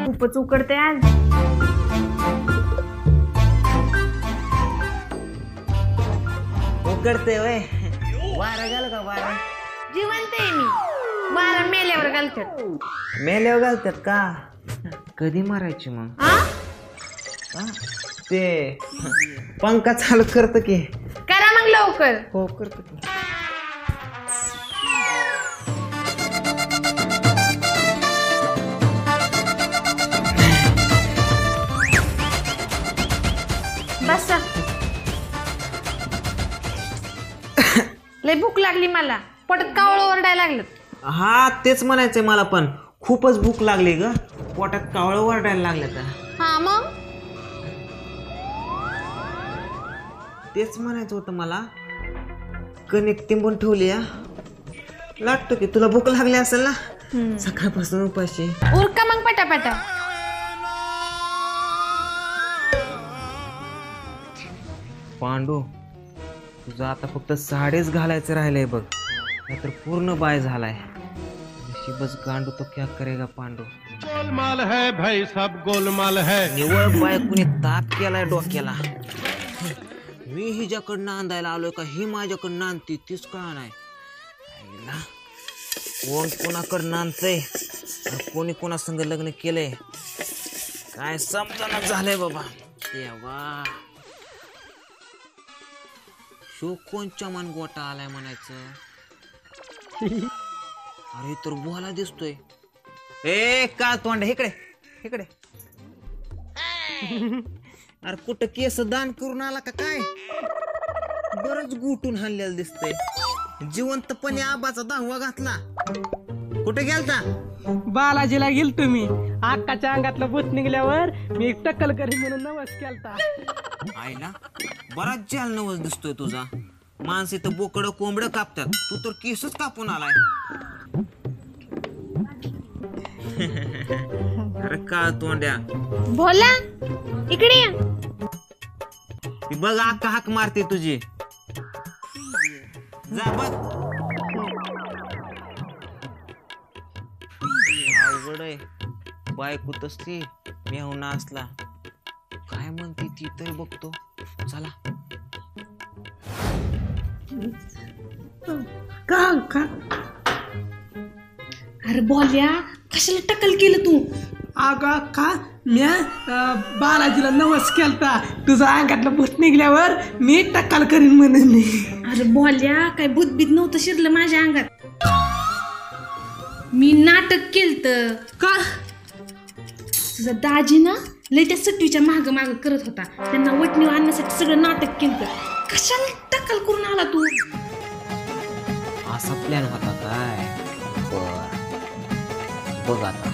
खूपच उकडते आज. उकडते वय. वारा घाल का वारा? जिवंत आहे मी. वारा मेल्यावर घालतात. मेल्यावर घालतात का? कधी मारायची मग? ते पंखा चालू करत की. करा मग लवकर. हो करतो की. बसा. लय भूक लागली मला. पोटात कावळं ओरडायला लागलं. हा तेच म्हणायचंय मला पण. खूपच भूक लागली ग. पोटात कावळं ओरडायला लागलं तर. हा मग तेच म्हणायचं होतं मला. कणिक तिंबून ठेवली या. लागतो की तुला भूक लागली असेल ना सकाळपासून उपाशी. उरका मग पटापटा. पांडू तुझं आता फक्त साडीच घालायचं राहिलंय बघ. नाहीतर पूर्ण बाय झालाय. नशीबच गांडू तो क्या करेगा पांडू. गोलमाल है भाई सब गोलमाल है. निवळ बाय कुणी ताप केलाय डोक्याला. मी हिच्याकडं नांदायला आलोय का ही माझ्याकडं नांदती तीच कळा नाही. कोण कोणाकडं नांदतय कोणी कोणासंग लग्न केलंय काय समजना झालंय बाबा. देवा शो कोणच्या मन गोटा आलाय म्हणायचं. अरे तर बोला दिसतोय. ए का तोंड इकडे इकडे. अरे कुठं केस दान करून आला का काय? बरंच गुटून हाणलेलं दिसतंय. जिवंतपणे आबाचा 10वा घातला. कुठे गेलता? बालाजीला गेल तुम्ही. अक्काच्या अंगातलं भूत निघल्यावर मी टक्कल करी म्हणून नवस केलता. आईला बराच जाल नवस दिसतोय तुझा. माणसे तर बोकडं कोंबडं कापतात. तू तर केसच कापून आलाय. अरे का तोंड्या बोला इकडे या. बघ अक्का हाक मारते तुझी. जा बघ. अवघड आहे. बायको तसली मेहुणा असला. काय म्हणते ती तर बघतो. चला. का अरे बोल्या कशाला टक्कल केलं तू? अगं का म्या बालाजीला नवस केलता. तुझा अंगातलं भूत निघल्यावर मी टक्कल करीन म्हणून. अरे बोल्या काय भूतबीत नव्हतं शिरलं माझ्या अंगात. मी नाटक केलतं. का? तुझा दाजी ना लय त्या सटवीच्या माग माग करत होता. त्यांना वटणी आणण्यासाठी सगळं नाटक केलं. कशाला टक्कल करून आला तू? असा प्लॅन होता काय? बघ आता.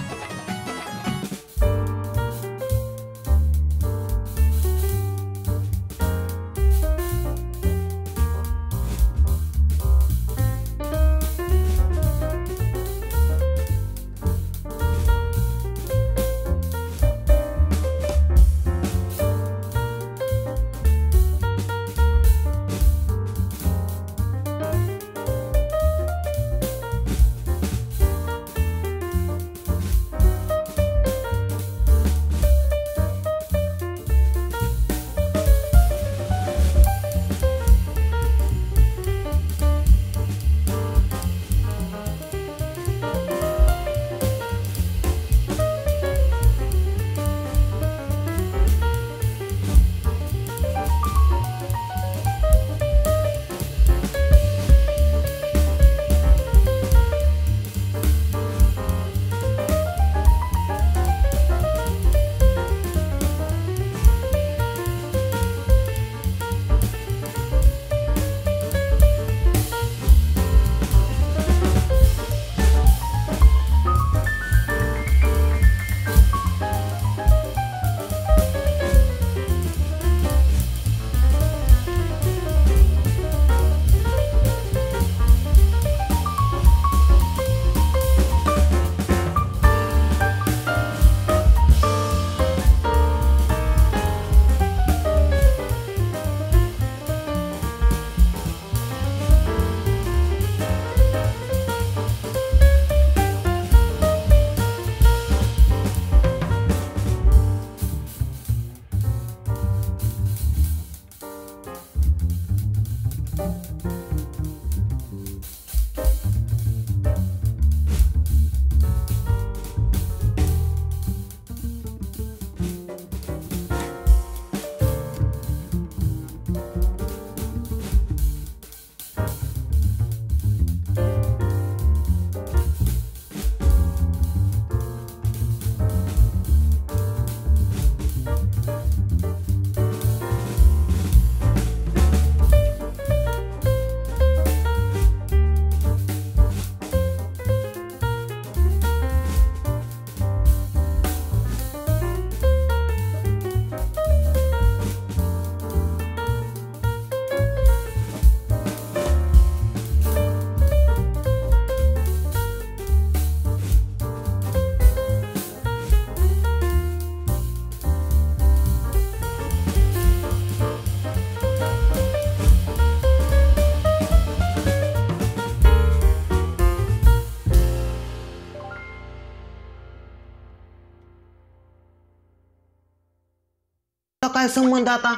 काय संबंध आता?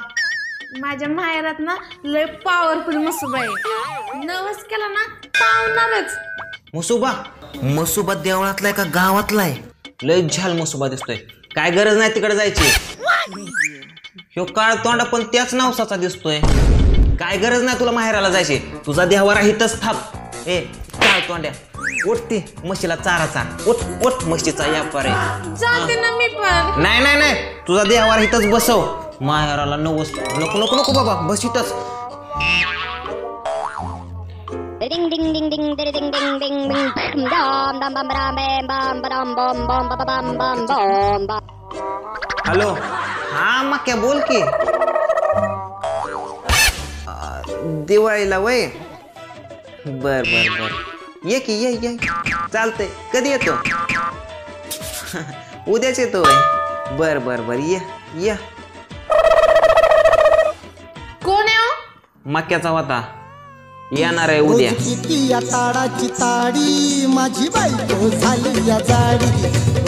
माझ्या माहेरात ना लय पॉवरफुल मसुबा आहे. नवस केला ना पावणारच. मसुबा देवळातलाय का गावातलाय? लय झाल मसुबा दिसतोय. काय गरज नाही तिकडे जायची. ह्यो काळ तोंडा पण त्याच नावसाचा दिसतोय. काय गरज नाही तुला माहेराला जायची. तुझा देहवारा हितच थांब. ए काळ तोंड्या उठती म्हशीला चारा चार. उठ म्हशीचा या पारे. जाते ना मी पण. नाही तुझा देहवारा हितच बसव. माहेराला नवस नको बाबा, बस इथंच. Ding ding ding ding ding ding ding ding ding dam dam bam bam bam bam bam bam bam bam bam bam bam. Hello, हा मक्या बोल की. दिवाळीला वय. बर ये की ये चालतंय. कधी येतो? उद्याच येतो वय. बर ये. कोण आहे हो? मक्याचा होता. येणार आहे उद्या. किती या ताडाची ताडी माझी बायको झाली या जाडी.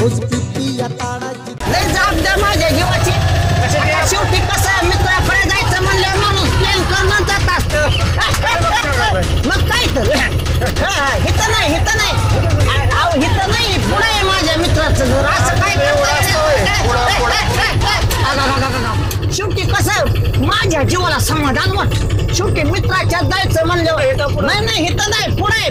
रोज किती या ताडाची लय जबाबदार माझ्या जीवाची. शेवटी कसं मित्राकडे जायचं म्हणलं माणूस प्लॅन करून जात असतं. मग काय तर हित नाही पुढे आहे माझ्या मित्राचं घर. असं काय शेवटी कसं माझ्या जीवाला समाधान वाट. शेवटी मित्राच्या जायचं म्हणलं नाही हित नाही पुढे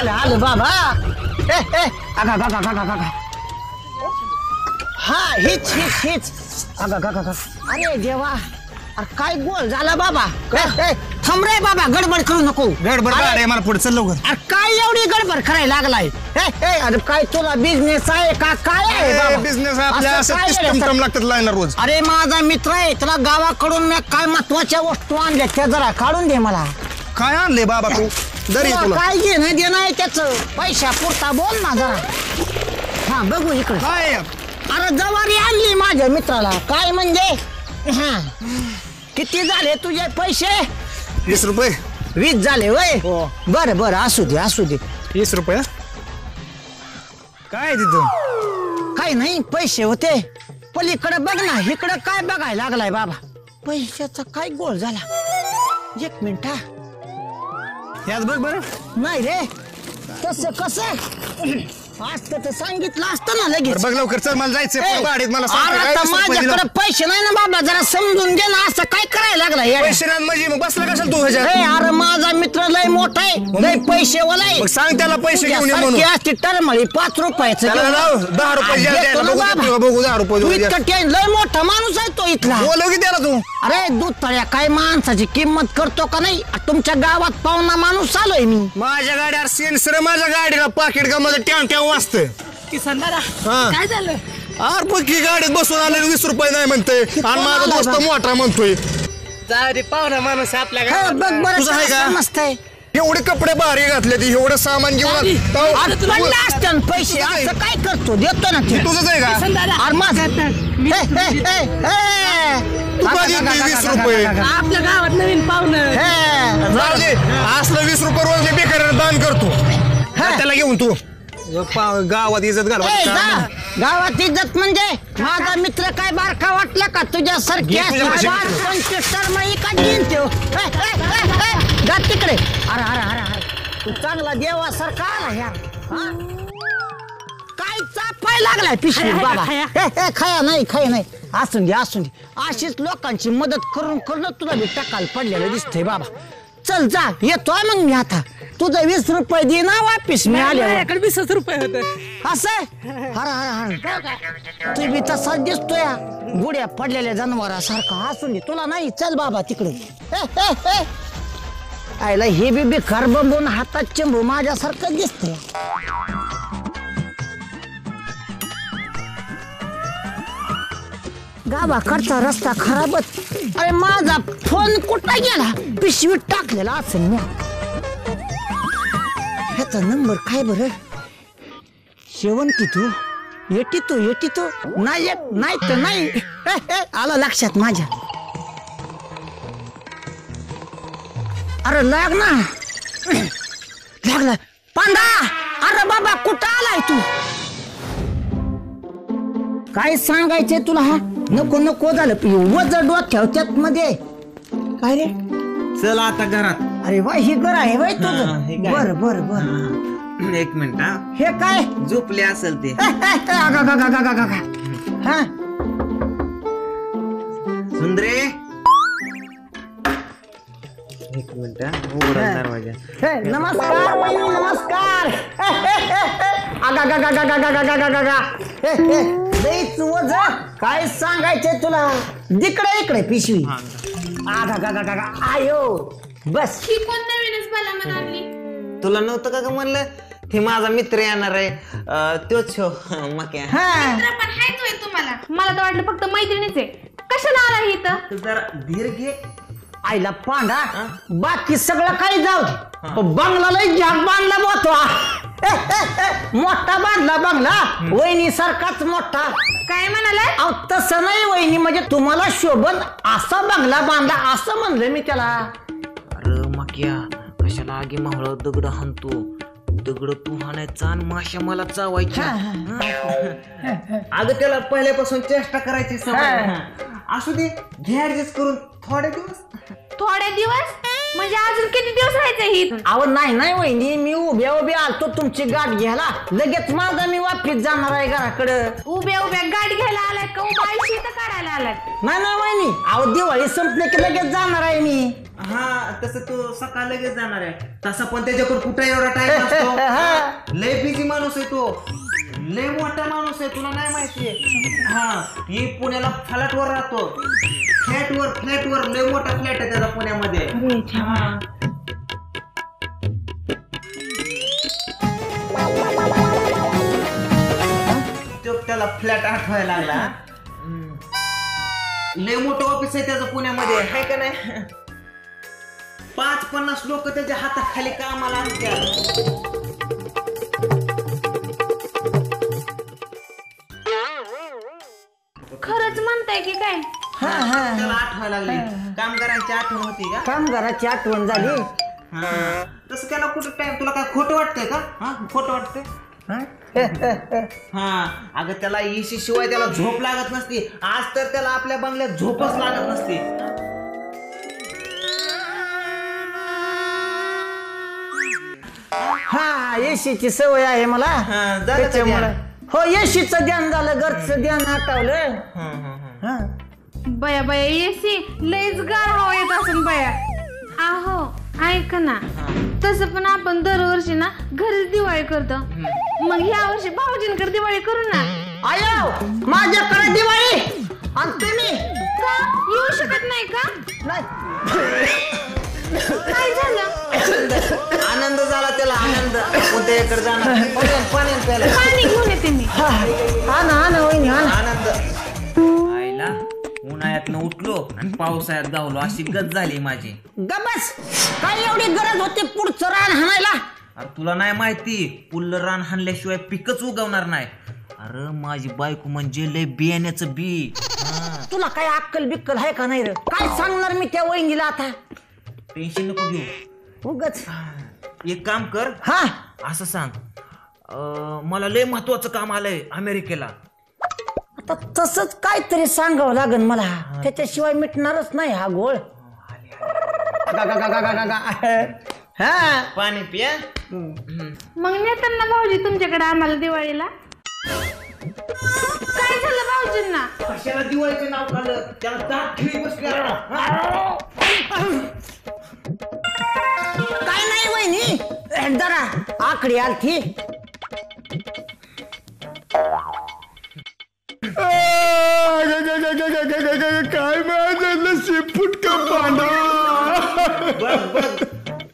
आलं बाबा. हा हीच अरे देवा. अरे काय गोल झाला बाबा. थांब रे बाबा, गडबड करू नको. गडबड मला पुढे चल लवकर. अरे काय एवढी गडबड करायला लागलाय. अरे काय तुला बिझनेस आहे का काय आहे बाबा? बिझनेस आपल्या सिस्टम लागतात लाईनर रोज. अरे माझा मित्र आहे, तुला गावाकडून मी काय महत्वाच्या वस्तू आणल्या त्या जरा काढून दे मला. काय आणले बाबा तू? दरी तुला तुला काय घेणं देणं आहे त्याचं? पैशा पुरता बोल ना जरा. हा बघू इकडे. काय अरे जवारी आणली माझ्या मित्राला. काय म्हणजे हा किती झाले तुझे पैसे? 20 रुपये. 20 झाले वय. बरं असू दे 20 रुपये. काय तिथं? काय नाही पैसे होते. पलीकडे बघ ना, इकडे काय बघायला लागलाय बाबा? पैशाचा काय गोळ झाला? 1 मिनिट. यात बघ बरं. नाही रे, कसं असतं तर सांगितलं असतं ना लगेच. बघ लवकर चल, मला जायचं गाडीत. मला माझ्याकडे पैसे नाही ना बाबा, जरा समजून घे ना. असं काय करायला लागला? पैसे नाही म्हणजे मग बसला कशाला तू ह्याच्यात? अरे माझा मित्र लय मोठा आहे, लय पैसेवाला आहे. मग सांग त्याला पैसे घेऊन ये म्हणून. असते टरमळी 5 रुपयाचं 10 रुपये. बघू 10 रुपये. लय मोठा माणूस आहे तो इथला. बोलव की त्याला तू. अरे दूध तळ्या काय माणसाची किंमत करतो का नाही? तुमच्या गावात पाहुणा माणूस आलोय मी. माझ्या गाडीवर सेन्सर, माझ्या गाडीला पाकिट का मध्ये टॅव वाजतंय. किसन दादा हा. काय झालं? अरे बघ की गाडीत बसून आले 20 रुपये नाही म्हणते. आणि माझा दोस्त मोठा म्हणतोय. पाहुणा माणूस आपल्या बघ बरं तुझं आहे का? मस्त आहे. एवढे कपडे भारी घातले ती, एवढं सामान घेऊन म्हणलं असतं पैसे असं काय करतो? देतो ना ते. तुझंच आहे का? अरे माझं तू का देत नाही 20 रुपये? आपल्या गावात नवीन पाहुणं. जाऊ दे, असलं 20 रुपये रोज मी बेकार दान करतो. त्याला घेऊन तू गावात इज्जत घाल. गावात इज्जत म्हणजे माझा मित्र काय बारका वाटला का तुझ्यासारख्या? तिकडे. अरे तू चांगला देवासारखा आला यार. काय चापाय लागलाय पिशवी बाबा? खाया नाही. असून दे. अशीच लोकांची मदत करून तुला बी टकाल पडलेलं दिसतंय बाबा. चल जा, येतोय मग मी आता. तुझं 20 रुपये दे ना वापिस. मी आले 20 रुपये होते. असं. तू बी तसा दिसतोय गुड्या पडलेल्या जनावरासारखा. असून दे, तुला नाही. चल बाबा तिकडे. आयला हे बी बेकार बंबून हातात चिंबू माझ्यासारखं दिसतंय. गावाकडचा रस्ता खराबच. अरे माझा फोन कुठं गेला? पिशवीत टाकलेला असेल मी. ह्याचा नंबर काय बरं? शेवंती तू येटी तू नाही तर नाही. आलं लक्षात माझ्या. अरे लाग ना लागला पांडा. अरे बाबा कुठं आलाय तू? काय सांगायचंय तुला? हा नको नको झालं वज डोक्याव त्यात मध्ये. काय रे? चल आता घरात. अरे वा ही घर आहे बाई हे तुझं. काय? बर बर बर. एक मिनिट हा. हे काय? झोपले असेल ते. हा सुंदरे एक मिनिट हा. उघडा दरवाजा. हे, नमस्कार वहिनी नमस्कार. लईच वज. काय सांगायचंय तुला? इकडे इकडे पिशवी. आयो बस. ही कोण नवीनच मला म्हणाली? तुला नव्हतं का ग म्हणलं? हे माझा मित्र येणार आहे. तोच हो मक्या. हा मित्र पण हाय तोय तुम्हाला. मला तर वाटलं फक्त मैत्रिणीच आहे. कशाला आला ही इथं? तू जरा धीर घे. आईला पांडा बाकी सगळं काही जाऊ दे. बंगला लई झाक बांधला मोठा. मोठा बांधला बंगला वहिनी सारखाच मोठा. काय म्हणाला? अहो तसं नाही वहिनी म्हणजे तुम्हाला शोभन असा बंगला बांधला असं म्हणलं मी त्याला. अरे मक्या कशाला आगी मावळ दगड हाणतो. दगड तू हाणायचा आणि माश्या मला चावायच्या. अगं त्याला पहिल्यापासून चेष्टा करायची सवय. असू दे घे ऍडजस्ट करून थोडे दिवस. थोडे दिवस म्हणजे अजून किती दिवस राहायचं ही? अहो नाही नाही वहिनी मी उभ्या उभ्या आलतो तुमची गाठ घ्यायला. लगेच माझा मी वापिस जाणार आहे घराकडं. उभ्या उभ्या गाडी घ्यायला आलाय का उभा आयुष्य इथं काढायला आलाय? नाही नाही वहिनी अहो दिवाळी संपले की लगेच जाणार आहे मी. हा तसं तू सकाळ लगेच जाणार आहे. तसा पण त्याच्याकडे कुठे एवढा टाइम असतो. लय बिझी माणूस आहे तो. लय मोठा माणूस आहे तुला नाही माहितीये. हा ही पुण्याला फ्लॅटवर राहतो. फ्लॅटवर लय मोठा फ्लॅट आहे त्याचा पुण्यामध्ये. तो त्याला फ्लॅट आठवायला लागला. लय मोठं ऑफिस आहे त्याचं पुण्यामध्ये आहे का नाही. 50 लोक त्याच्या हाताखाली कामाला असतात. खरंच म्हणताय की काय? त्याला आठवायला लागली. कामगारांची आठवण होती का? कामगाराची आठवण झाली. तसं त्याला कुठं टाइम. तुला काय खोटं वाटतंय का? हा खोटं वाटतंय. हा अगं त्याला एसी शिवाय त्याला झोप लागत नसती. आज तर त्याला आपल्या बंगल्यात झोपच लागत नसती. हा एसीची सवय आहे मला त्याच्यामुळे. हो एसीचं ध्यान झालं घरचं ध्यान हटवलं. बया बया एसी लयच गार हवा येत असून बया. आहो ऐक ना तसं पण आपण दरवर्षी ना घरीच दिवाळी करतो. मग ह्या वर्षी भाऊजींकडे दिवाळी करू ना. आयो माझ्याकडे दिवाळी आणि तुम्ही का येऊ शकत नाही का? काय झालं? आनंद झाला त्याला आनंद. कोणत्या इकडे जाणार पाणी प्यायला. पाणी घेऊन येते मी. हा ना वहिनी हा ना. आनंद आईला उन्हाळ्यात उठलो आणि पावसाळ्यात गावलो अशी गत झाली माझी. गबस काय एवढी गरज होती पुढचं रान हाणायला? अरे तुला नाही माहिती पुल्ल रान हाणल्याशिवाय पिकच उगवणार नाही. अरे माझी बायको म्हणजे लय बियाण्याचं बी. तुला काय अक्कल बिक्कल आहे का नाही रे? काय सांगणार मी त्या वहिनीला आता? टेन्शन नको घेऊ. उगच एक काम कर. हा असं सांग मला लय महत्वाचं काम आलंय अमेरिकेला. आता तसंच काहीतरी सांगावं लागेल मला. त्याच्याशिवाय मिटणारच नाही हा गोळ. हा पाणी पिया. मग नेताना भाऊजी तुमच्याकडे आम्हाला दिवाळीला. काय झालं भाऊजींना? कशाला दिवाळीचं नाव काढलं? त्याला दात ठेवी बसल्या. काय नाही वहिनी जरा आकडी आलती. काय माझं नशीब फुटकं पांडा.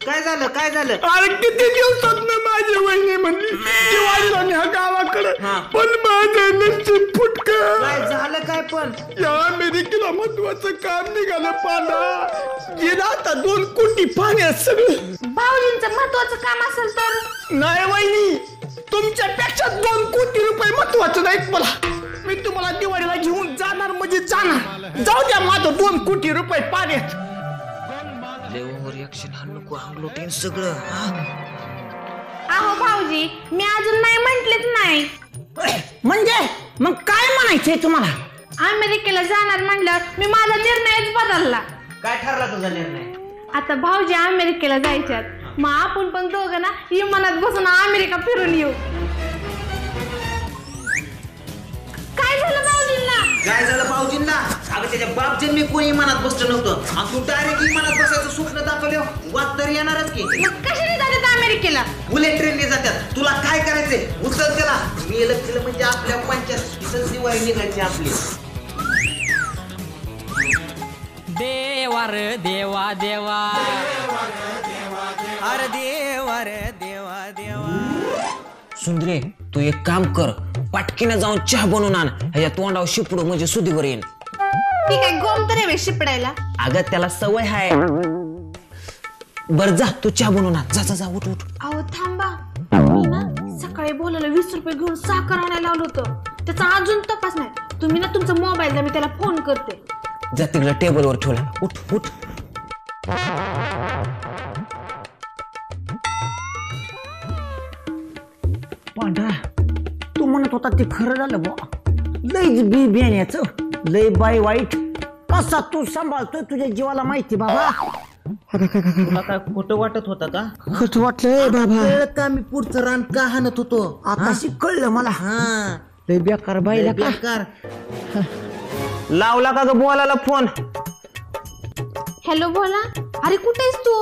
काय झालं काय झालं? अरे किती दिवसात ना माझी वहिनी म्हणली दिवाळीला न्या गावाकडे. पण माझं नशीब फुटकं. काय झालं काय पण? या अमेरिकेला महत्वाचं काम निघालं पांडा. गेला आता 2 कोटी पाण्यात सगळं. भाऊजींचं महत्वाचं काम असेल तर? नाही वहिनी तुमच्यापेक्षा 2 कोटी रुपये महत्वाचं नाहीत मला. मी तुम्हाला दिवाळीला घेऊन जाणार म्हणजे जाणार. जाऊ द्या माझं 2 कोटी रुपये पाण्यात. लय ओव्हर रिॲक्शन हा नको अंगलोटीन सगळं अहो भाऊजी मी अजून नाही म्हंटलेच नाही. म्हणजे मग काय म्हणायचंय तुम्हाला? अमेरिकेला जाणार म्हणल्यावर मी माझा निर्णयच बदलला. काय ठरला तुझा निर्णय? आता भाऊजी अमेरिकेला जायच्यात मग आपण पण दोघं ना विमानात बसून अमेरिका फिरून येऊ. काय झालं भाऊजींना? काय झालं भाऊजींना? अगं त्याच्या बाप जन्मी कोणी इमानात बसलं नव्हतं आणि तू डायरेक्ट इमानात बसायचं स्वप्न दाखवलं वाद तर येणारच की. मग कशाने जातात अमेरिकेला? बुलेट ट्रेनने जातात. तुला काय करायचंय? उचल त्याला. मी केलं म्हणजे आपल्या पंचायत दिवाळी निघायची आपली. देवा रे देवा देवा अरे देवा रे देवा देवा. सुंदरे तू एक काम कर, पाटकीने जाऊन चहा बनवून आण. ह्याच्या तोंडावर शिपडू म्हणजे सुधीवर येईन. ठीक आहे गोम तर आहे शिपडायला. अगं त्याला सवय आहे. बर जा तू चहा बनवून आण. जा जा जा उठ उठ. अहो थांबा, मी ना सकाळी बोलायला 20 रुपये घेऊन साखर आणायला लावलं होतं. त्याचा अजून तपास नाही. तुम्ही ना तुमचा मोबाईल द्या, मी त्याला फोन करते. जा तिकडे टेबलवर ठेवला. उठ उठ. पांढरा तू म्हणत होता ते खरं झालं बुवा. लय बी बियाण्याचं लय बाय वाईट. कसा तू सांभाळतोय तुझ्या जीवाला माहिती बाबा. तुला काय खोटं वाटत होतं का? खत वाटलंय बाबा. का मी पुढचं रान का हाणत होतो? आताशी कळलं मला. हा लय बेकार बाईला का. बेकार. लावला का ग बोलायला फोन? हॅलो बोला. अरे कुठे आहेस तू?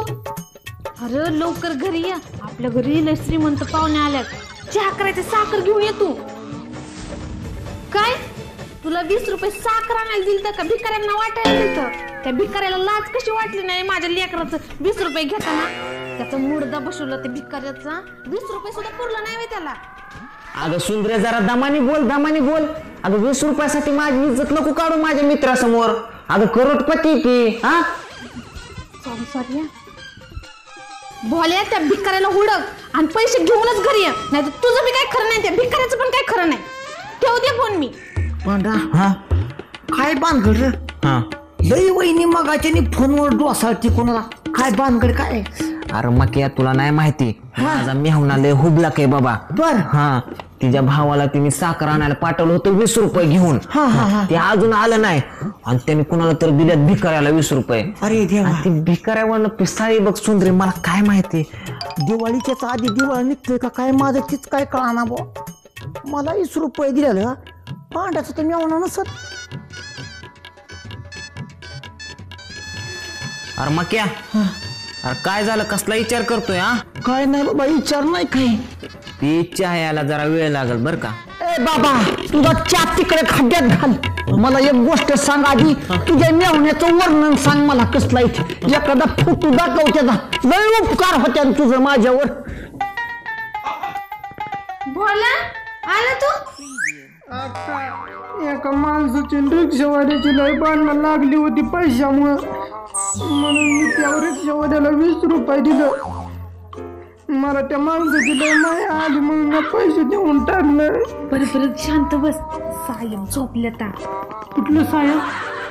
अरे लवकर घरी या, आपल्या घरी लय श्रीमंत पाहुणे आल्यात. चहा करायचं साखर घेऊन ये तू. काय तुला 20 रुपये साखर आणायला दिलं का भिकाऱ्यांना वाटायला दिलं? त्या भिकाऱ्याला लाज कशी वाटली नाही माझ्या लेकराचं 20 रुपये घेताना? त्याचा मुर्दा बसवला त्या भिकाऱ्याचा. 20 रुपये सुद्धा पुरला नाही त्याला. अगं सुंदरे जरा दमानी बोल दमानी बोल. अगं 20 रुपयासाठी माझी इज्जत नको काढू माझ्या मित्रासमोर. अगं करोडपती की. हा सॉरी भोल्या त्या भिकाऱ्याला हुडक आणि पैसे घेऊनच घरी ये, नाही तर तुझं बी काय खरं नाही, त्या भिकाऱ्याचं पण काय खरं नाही. ठेव दे फोन मी. पांढरा हा काय बांधगड रे. हा लई वहिनी मगाच्यानी फोनवर डोसाळती कोणाला. काय बांधगड काय? अरे मग या तुला नाही माहिती माझा मेहुणा लय हुबला काय बाबा. बर हा तिच्या भावाला तिने साखर आणायला पाठवलं होतं 20 रुपये घेऊन. ते अजून आलं नाही आणि त्याने कुणाला तर दिल्यात भिकाऱ्याला 20 रुपये. अरे देवा. ती भिकाऱ्यावरनं पिसाळी बघ सुंदरे. मला काय माहिती दिवाळीच्याच आधी दिवाळी निघतोय का काय माझं तीच काय कळाना बो. मला 20 रुपये दिलेलं पांड्याचं तर मेवणा नसत. अरे मग क्या अरे काय झालं? कसला विचार करतोय? हा काय नाही बाबा विचार नाही काही. ती इच्छा यायला जरा वेळ लागल बर का. ए बाबा तुझा चाप तिकडे खड्ड्यात घाल. मला एक गोष्ट सांग आधी. तुझ्या मेवण्याचं वर्णन सांग मला कसला इथे. एखादा फोटो दाखव त्याचा. लय उपकार होत्या तुझं माझ्यावर. भोला आला तू? एका माणसाची रिक्षावाल्याची लय भांडणं लागली होती पैशामुळं, म्हणून मी त्या रिक्षावाल्याला 20 रुपये दिलं. मला त्या माणसाची लय माया आली म्हणून मी पैसे देऊन टाकलं. परत शांत बस. साहेब झोपल्यात. कुठलं साहेब?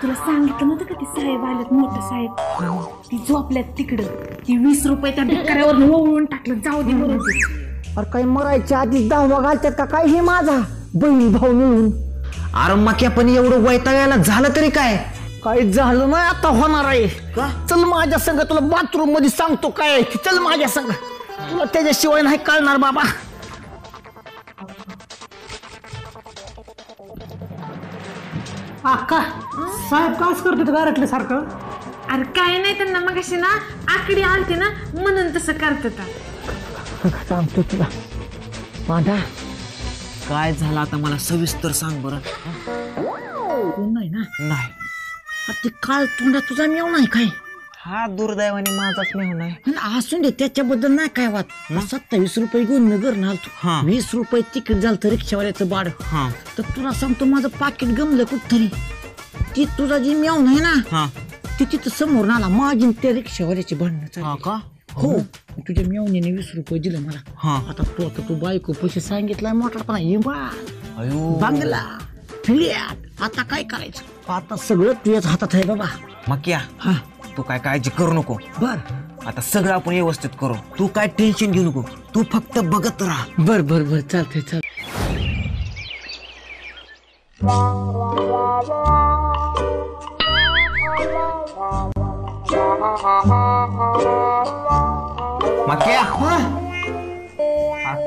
तुला सांगितलं नव्हतं का ते साहेब आलेत मोठे साहेब? ती झोपल्यात तिकडं. ती 20 रुपये त्या भिकाऱ्यावर ओवळून टाकलं. जाऊ दे म्हणून. अरे काही मरायच्या आधी 10 घालतात का काय हे माझा बहीण भाऊ मिळून? अरे मग पण एवढं वैतागायला झालं तरी काय? काही झालं नाही आता होणार आहे का? चल माझ्या संग तुला बाथरूम मध्ये सांगतो काय आहे. चल माझ्या संग. तुला त्याच्याशिवाय नाही कळणार बाबा. का साहेब काच करतात घरातल्या सारखं? अरे काय नाही त्यांना मग अशी ना आकडी आलती ना म्हणून तसं करतात. सांगतो तुला माझा काय झालं आता मला सविस्तर सांग बरं. नाही ना. नाही ते काळ तोंडा तुझा मेव नाही काय? हा दुर्दैवाने माझाच मेहुणा आहे. असून दे त्याच्याबद्दल नाही काय वाद. 27 रुपये घेऊन नगर हा. नालतो. 20 रुपये तिकीट झालं तर रिक्षावाल्याचं बाड. हा तर तुला सांगतो माझं पाकिट गमलं कुठतरी. ती तुझा जी मेव नाही ना हा ती तिथं समोर आला. माझी त्या रिक्षावाल्याची भांडणं हा चालली. का? हो तुझ्या मेवणीने 20 रुपये दिले मला. हा आता तू बायको पैसे सांगितलाय मोठा अयो बांगला फ्लॅट. आता काय करायचं? आता सगळं तुझ्याच हातात आहे बाबा. मग या हा तू काय काळजी करू नको. बर आता सगळं आपण व्यवस्थित करू. तू काय टेन्शन घेऊ नको. तू फक्त बघत राहा. बर बर बर चालतंय चालतंय. माक्या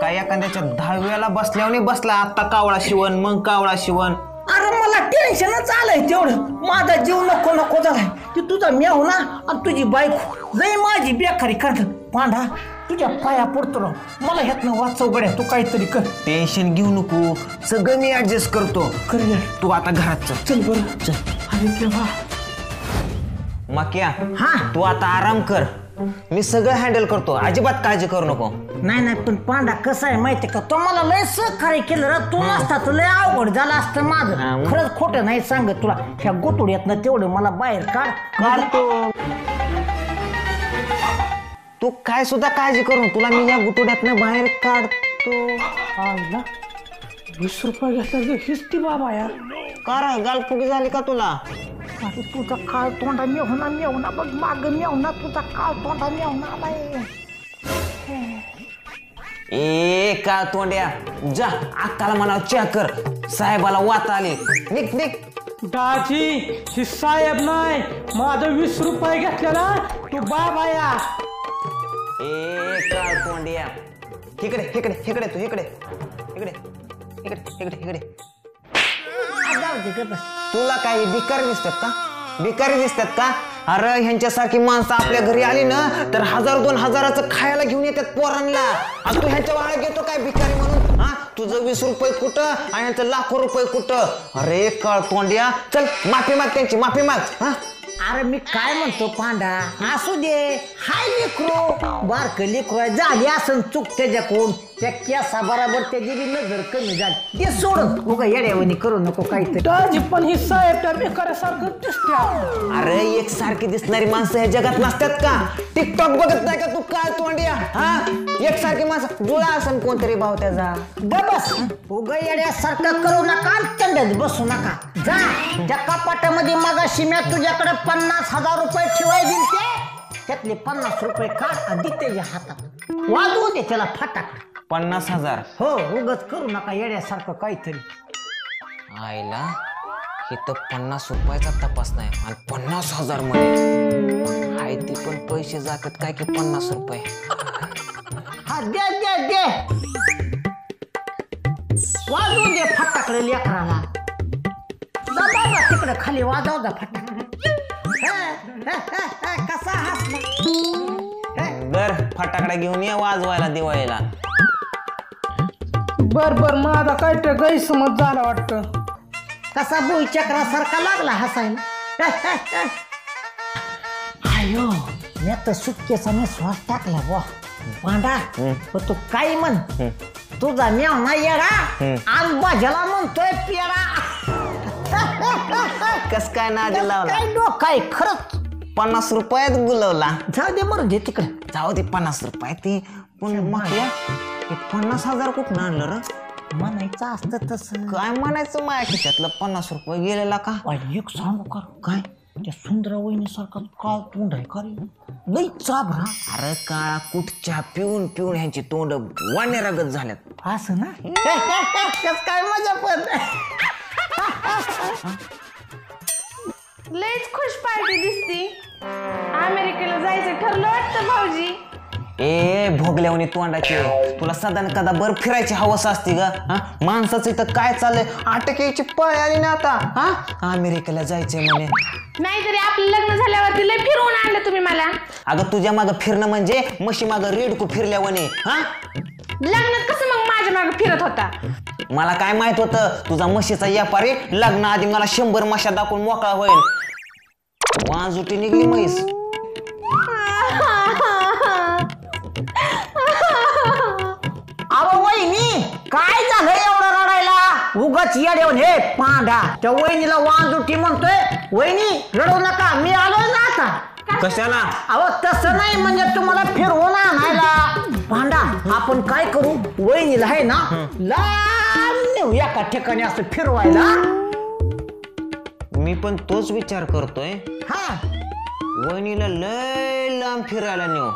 काय एखाद्याच्या 10व्याला बसल्यावर बसला. आता कावळा शिवण मग कावळा शिवण. अरे मला टेन्शनच आलंय तेवढं. माझा जीव नको नको झालाय. ती तुझा मेव ना आणि तुझी बायको लय माझी बेकारी करत. पांढा तुझ्या पाया पडतो राव. मला ह्यातनं वाचव गड्या. तू काहीतरी कर. टेन्शन घेऊ नको. सगळं मी ऍडजस्ट करतो. कर तू आता घरात चल. चल बरं चल. अरे देवा. माक्या हा तू आता आराम कर. मी सगळं हँडल करतो. अजिबात काळजी करू नको. नाही नाही पण पांडा कसं आहे माहितीये का तो मला लय सहकार्य केलं रे. तू नसता तर लय अवघड झालं असतं माझं. खरंच खोटं नाही सांगत तुला. ह्या गोटुड्यातनं तेवढं मला बाहेर काढतो. तू काय सुद्धा काळजी करू. तुला मी या गुटोड्यातनं बाहेर काढतो. 20 रुपये घेतला हिस्टी बाबा यार. कर गालफुगी झाली का तुला. अरे तुझा काळ तोंडा मेवना बघ माग मेवना. तुझा काळ तोंडा मेवना आलाय. ए का तोंड्या जा अक्काला म्हणा चेक कर. साहेबाला वात आली. निक निक. दाजी ही साहेब नाही माझं 20 रुपये घेतलेला तू बाबा या. ए का तोंड्या इकडे इकडे इकडे तू इकडे इकडे इकडे इकडे इकडे. तुला काही भिकारी दिसतात का. भिकारी दिसतात का. अरे ह्यांच्यासारखी माणसं आपल्या घरी आली ना तर 1000-2000 खायला घेऊन येतात पोरांना. आणि तू ह्यांच्या वाळा घेतो काय भिकारी म्हणून. हा तुझं 20 रुपये कुठं आणि ह्यांचं लाखो रुपये कुठं. अरे काळ तोंड्या चल माफी माग त्यांची माफी माग. हा अरे मी काय म्हणतो पांडा असू दे. हाय लेकरो बारक लेकरो झाली असं चूक त्याच्याकडून. त्या केसा बरोबर त्याची बी नजर कमी झाली. ते सोडून उगा येड्यावानी करू नको काहीतरी. दाजी पण ही साहेब त्या बेकाऱ्यासारखं दिसत्या. अरे एकसारखी दिसणारी माणसं ह्या जगात नसतात का. टिकटॉक बघत नाही का तू काय तोंड्या. हा एकसारखी माणसं जुळा असन कोणतरी भाव त्याचा. बस उगा येड्यासारखं करू नका. तंडत बसू नका. जा त्या कपाटामध्ये मगाशी मी तुझ्याकडे 50,000 रुपये ठेवाय दिले. त्यातले 50 रुपये काढ आणि त्याच्या हातात वाजवू दे त्याला फटाक. 50,000. हो उगच करू नका येड्यासारखं काहीतरी. आईला इथं 50 रुपयाचा तपास नाही आणि 50,000 मध्ये आहे ते पण पैसे जातात काय की 50 रुपये. हा दे दे दे वाजवू दे फटाकडे लेकराला. बाबा तिकडे खाली वाजव दा फटाकडे. कसा हसला. बर फटाकडा घेऊन ये वाजवायला दिवाळीला. बर बर माझा काय तर गैरसमज झाला वाटतं. कसा बोई चक्रासारखा लागला हसायला. आयो मी तर सुटकेसाने श्वास टाकला वा. पांडा पण तू काही म्हण तुझा मेवना येडा आणि भाज्याला म्हणतोय पेडा. कस काय नादी लावला. काय डोकं आहे खरंच. 50 रुपयात गुलवला. जाऊ दे मरू दे तिकडे. जाऊ दे 50 रुपये ती पण मग 50,000 कुठं आणलं र. म्हणायचं असतं तसं. काय म्हणायचं माझ्या खिशातलं 50 रुपये गेलेला का. एक सांगू का काय त्या सुंदर वहिनीसारखा काळ तोंड आहे का रे. लई चाभरा. अरे काळा कुठच्या पिऊन पिऊन ह्यांची तोंड वानेरागत झाल्यात. असं ना. कस काय मजा पण. लयच खुश पार्टी दिसती. अमेरिकेला जायचं ठरलं वाटतं भाऊजी. ए भोगल्यावनी तोंडाची तुला सदा कदा बर फिरायची हवस असते ग. हा माणसाचं इथं काय चाललंय. अटकेची पाय आली ना आता. हा अमेरिकेला जायचंय म्हणे. नाहीतरी आपलं लग्न झाल्यावरती लय फिरवून आणलं तुम्ही मला. अगं तुझ्या मागं फिरणं म्हणजे म्हशी मागं रेडकू फिरल्यावने. हा लग्नात कसं मग माझ्या मागे फिरत होता. मला काय माहित होतं तुझा म्हशीचा व्यापारी लग्नाआधी मला 100 म्हशा दाखवून मोकळा होईल. वाजूटी निघली म्हैस. अहो वहिनी काय झालं एवढं रडायला. उगाच येऊन हे पांडा त्या वहिनीला वांजुटी म्हणतोय. वहिनी रडू नका मी आलोय ना आता. कशाला. अहो तसं नाही म्हणजे तुम्हाला फिरवून आणायला. पांडा आपण काय करू वहिनीला आहे ना लांब नेऊ एका ठिकाणी असं फिरवायला. मी पण तोच विचार करतोय. हा वहिनीला लय लांब फिरायला नेऊ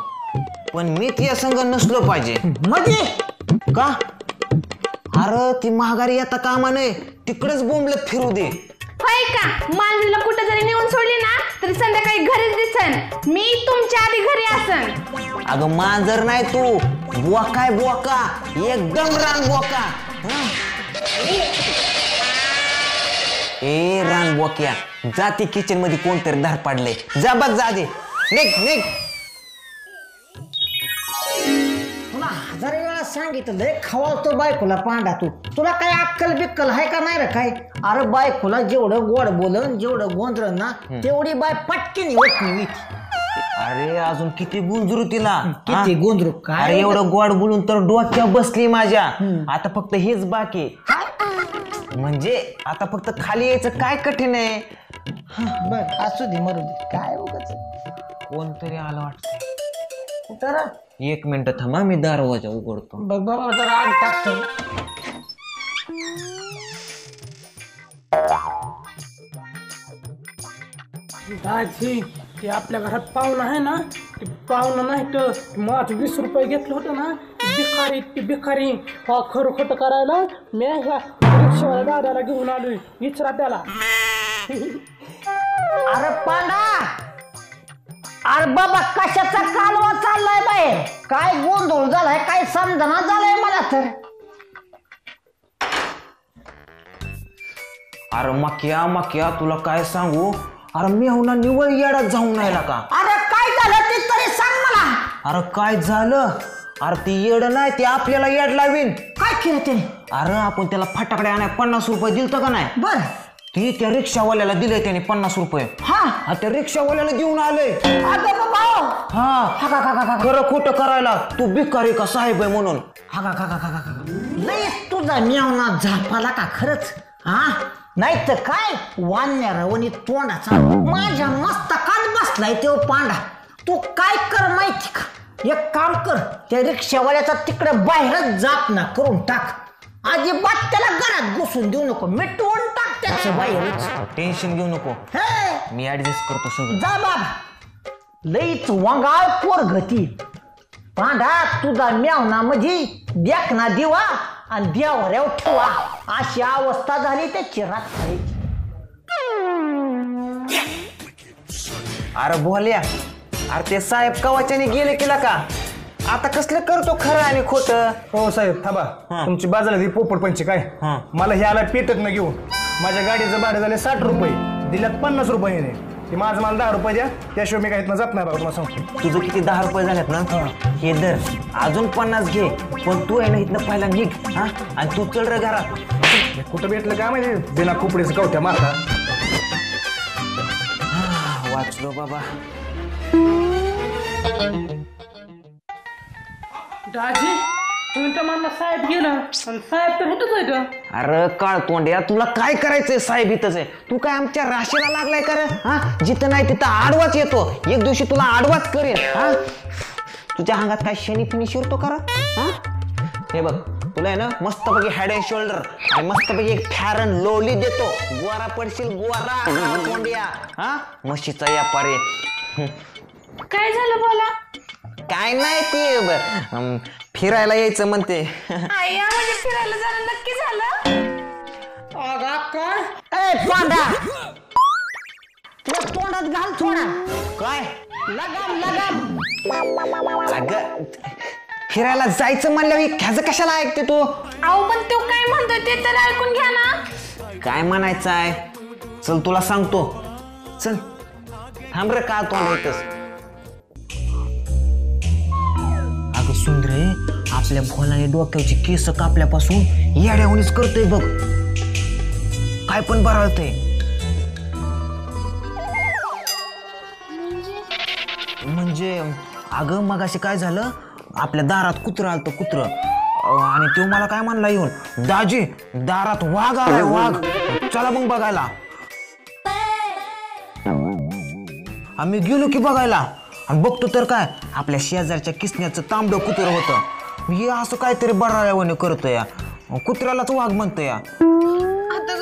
पण मी तिच्या संग नसलो पाहिजे मध्ये का अरे ती महागारी आता कामा नाही तिकडेच बोंबलत फिरू दे होय का मांजरीला कुठं जरी नेऊन सोडली ना तरी संध्याकाळी घरीच दिसन मी तुमच्या आधी घरी असन अगं मांजर नाही तू बोका आहे बोका एकदम रान बोका हं? ए रान बोक्या जाती किचन मध्ये कोणतरी धार पाडले जा बघ जा दे निघ निघ तुला 1000 वेळा सांगितलं लय खवालतो बायकोला पांडा तू तुला काय अक्कल बिक्कल आहे का नाही रे काय अरे बायकोला जेवढं गोड बोलन जेवढं गोंधळन ना तेवढी बाय पटकीन होत नाही अरे अजून किती गुंजरू तिला किती हा? गोंधळू काय अरे एवढं गोड बोलून तर डोक्या बसली माझ्या आता फक्त हेच बाकी म्हणजे आता फक्त खाली यायचं काय कठीण आहे बर असू दे मरू दे काय उगाच कोणतरी आलं वाटतं तर 1 मिनिट थांबा मी दरवाजा उघडतो बघ बाबा जरा आग टाकतो दाजी ते आपल्या घरात पाहुणा आहे ना ते पाहुणा नाही तर माझं 20 रुपये घेतलं होतं ना ती भिकारी खरं खोटं करायला मी ह्या रिक्षावाल्या दादाला घेऊन आलोय विचारा त्याला अरे पांडा अरे बाबा कशाचा कालवा चाललाय बाहेर काय गोंधळ झालाय काय समजना झालाय मला तर अरे मक्या तुला काय सांगू अरे मी हो ना निवळ येडात जाऊन राहिला का अरे काय झालं ते तरी सांग मला अरे काय झालं अरे ती येड नाही ते आपल्याला येड लावीन काय केलं त्याने अरे आपण त्याला फटाकडे आणाय 50 रुपये दिलत का नाही बर ती त्या रिक्षावाल्याला दिले त्याने 50 रुपये हा त्या रिक्षावाल्याला देऊन आले अगं बाबा हा खरं खोटं करायला तू भिकारी का साहेब आहे म्हणून लय तुझा मेवना झापाला का खरंच हा नाही तर काय वानण्यारावणी तोंडाचा माझ्या मस्तकात बसलाय तो पांडा तू काय कर माहिती का एक काम कर त्या रिक्षावाल्याचा तिकडे बाहेरच जाप ना करून टाक अजिबात त्याला घरात घुसून देऊ नको मिटवून टाक त्याच्या बाहेरच टेन्शन घेऊ नको हे मी ऍडजस्ट करतो सगळं जा बाबा लईच वंगाळ पोरगती पांढा तुझा मेवना म्हणजे देखना दिवा आणि देवऱ्याव ठेवा अशी अवस्था झाली त्याची रात्री अरे बोल्या अरे ते साहेब कवाच्याने गेले केला का आता कसलं करतो खरं आणि खोटं हो साहेब थांबा तुमची बाजूला ती पोपट पंची काय मला हे आला पेटत न घेऊन माझ्या गाडीचं भाडं झाले 60 रुपये दिल्यात 50 रुपये ते माझं मला 10 रुपये द्या त्याशिवाय मी काही जात नाही बाबा तुम्हाला सांगतो तुझं किती 10 रुपये झालेत ना हे दर अजून 50 घे पण तू आहे ना इथनं पहिला निघ हा आणि तू चल रे घरात कुठं भेटलं काय माहिती बिना खोपडीचं कवट्या मारता वाचलो बाबा दाजी तुम्ही तर म्हणला साहेब गेला आणि साहेब तर होतच आहे अरे काळ तोंड्या तुला काय करायचंय साहेब इथंच आहे तू काय आमच्या राशीला लागलाय का रे हा जिथं नाही तिथं आडवाच येतो एक दिवशी तुला आडवाच करेन हा तुझ्या अंगात काय शनी फिनी शिरतो का हा हे बघ तुला आहे ना मस्तपैकी हेड अँड शोल्डर आणि मस्तपैकी एक फॅरन लोली देतो गोरा पडशील गोरा तोंड्या हा म्हशीचा व्यापारी काय झालं बोला काय नाही ते फिरायला यायचं म्हणते आया म्हणजे फिरायला जाणं नक्की झालं ए पांडा तुला तोंडात घाल थोडा काय लगाम अगं फिरायला जायचं म्हणल्यावर ह्याचं कशाला ऐकते तू अहो पण तो काय म्हणतोय ते तर ऐकून घ्या ना काय म्हणायचं आहे चल तुला सांगतो चल थांब रे का तोंड येतस अगं सुंदरे आपल्या भोलाने डोक्याची केस कापल्यापासून येड्यावणीच करतोय बघ काय पण बराळतय म्हणजे अगं मगाशी काय झालं आपल्या दारात कुत्रं आलतं कुत्रं आणि तो मला काय म्हणला येऊन दाजी दारात वाघ आलाय वाघ चला मग बघायला आम्ही गेलो की बघायला आणि बघतो तर काय आपल्या शेजारच्या किसण्याचं तांबडं कुत्रं होतं हे असं काहीतरी बराळ्यावाने करतोय या कुत्र्यालाच वाघ म्हणतोय या आता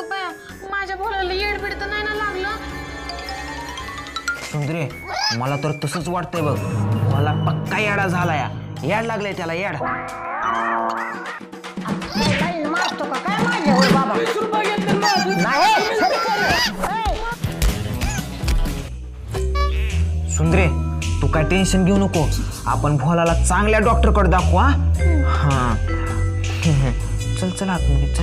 माझ्या भोलाला येडबीड तर नाही ना लागलं सुंदरे मला तर तसंच वाटतंय बघ, मला पक्का येडा झालाय, याड लागलंय त्याला याड. मारतो का काय माझ्या होय बाबा? नाही सुंदरे, तू काय टेन्शन घेऊ नको, आपण भोलाला चांगल्या डॉक्टरकडे दाखवा. हा चल चल आतमध्ये चल.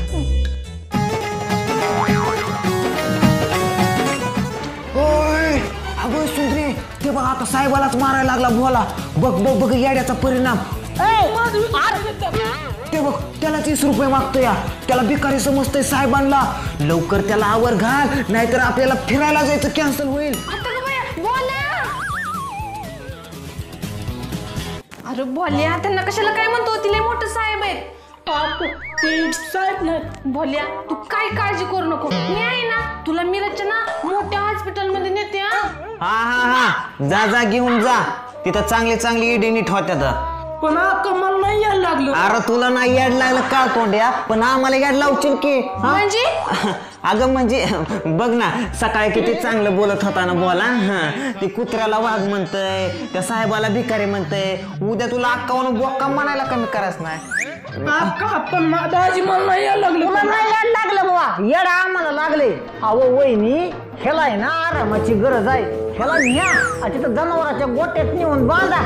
ओय अगं सुंदरे, ते बघ आता साहेबालाच मारायला लागला भोला. बघ बघ बघ येड्याचा परिणाम. ते बघ त्याला 30 रुपये मागतोय, त्याला भिकारी समजतोय साहेबांना. लवकर त्याला आवर घाल, नाहीतर आपल्याला फिरायला जायचं कॅन्सल होईल. अरे भोल्या, त्यांना कशाला काय म्हणतो, तिला मोठं साहेब आहेत. साहेब नाही. भोल्या तू काय काळजी करू नको, मी आहे ना, तुला मिरजच्या ना मोठ्या हॉस्पिटलमध्ये नेते. हा हा हा जा जा घेऊन जा, तिथं चांगली चांगली इडी नीट होत्यात. पण आता मला नाही यायला लागलं. अरे तुला नाही याड लागलं का तोंड्या, पण आम्हाला याड लावशील की. म्हणजे अगं म्हणजे बघ ना, सकाळी किती चांगलं बोलत होता ना बोला. ती कुत्र्याला वाघ म्हणतय, त्या साहेबाला भिकारी म्हणतय, उद्या तुला अक्कावून बोक्का म्हणायला कमी करायच नाही. पण दाजी मला नाही यायला लागलं. तुला नाही याड लागलं बाबा, येडा आम्हाला लागले. अहो वहिनी, ह्याला आहे ना आरामाची गरज आहे, ह्याला न्या आणि तिथं जनावराच्या गोट्यात नेऊन बांधा.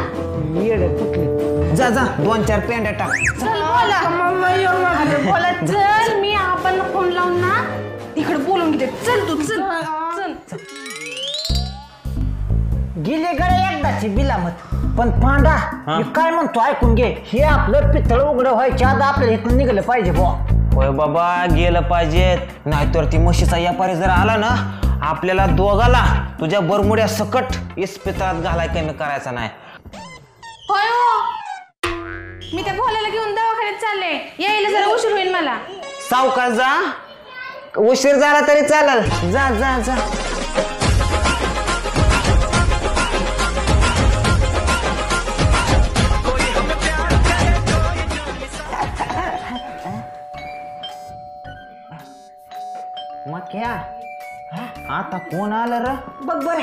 येड कुठले, जा जा 2-4 पेंड्या टाक. चल बोला, मला नाही यायला लागलं. अरे बोला चल, मी आपण फोन लावून ना तिकडे बोलून घेते. चल तू चल चल. गेले गडे एकदाची बिलामत. पण पांडा, मी काय म्हणतो ऐकून घे, हे आपलं पितळ उघडं व्हायच्या आधी आपल्याला इथून निघलं पाहिजे बुवा. होय बाबा, गेलं पाहिजेत, नाहीतर ती म्हशीचा व्यापारी जर आला ना, आपल्याला दोघाला तुझ्या बरमुड्या सकट इस्पितळात घालाय कमी करायचा नाही. होय हो, मी त्या भोल्याला घेऊन दवाखान्यात चालले, यायला जरा उशीर होईल मला. सावकाश जा, उशीर झाला तरी चालेल. जा जा जा. मग क्या आता कोण आलं र? बघ बर,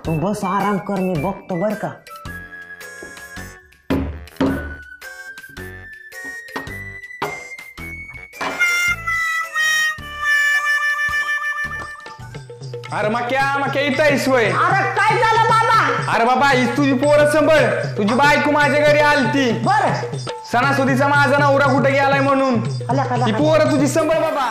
तू बस आराम कर, मी बघतो बर का. अरे मक्या इथं आहेस वय? अरे काय झालं बाबा? अरे बाबा, ही तुझी पोरं संभळ, तुझी बायको माझ्या घरी आलती. बर, सणासुदीचा माझा नवरा कुठे गेलाय म्हणून. ही पोरं तुझी संभळ बाबा.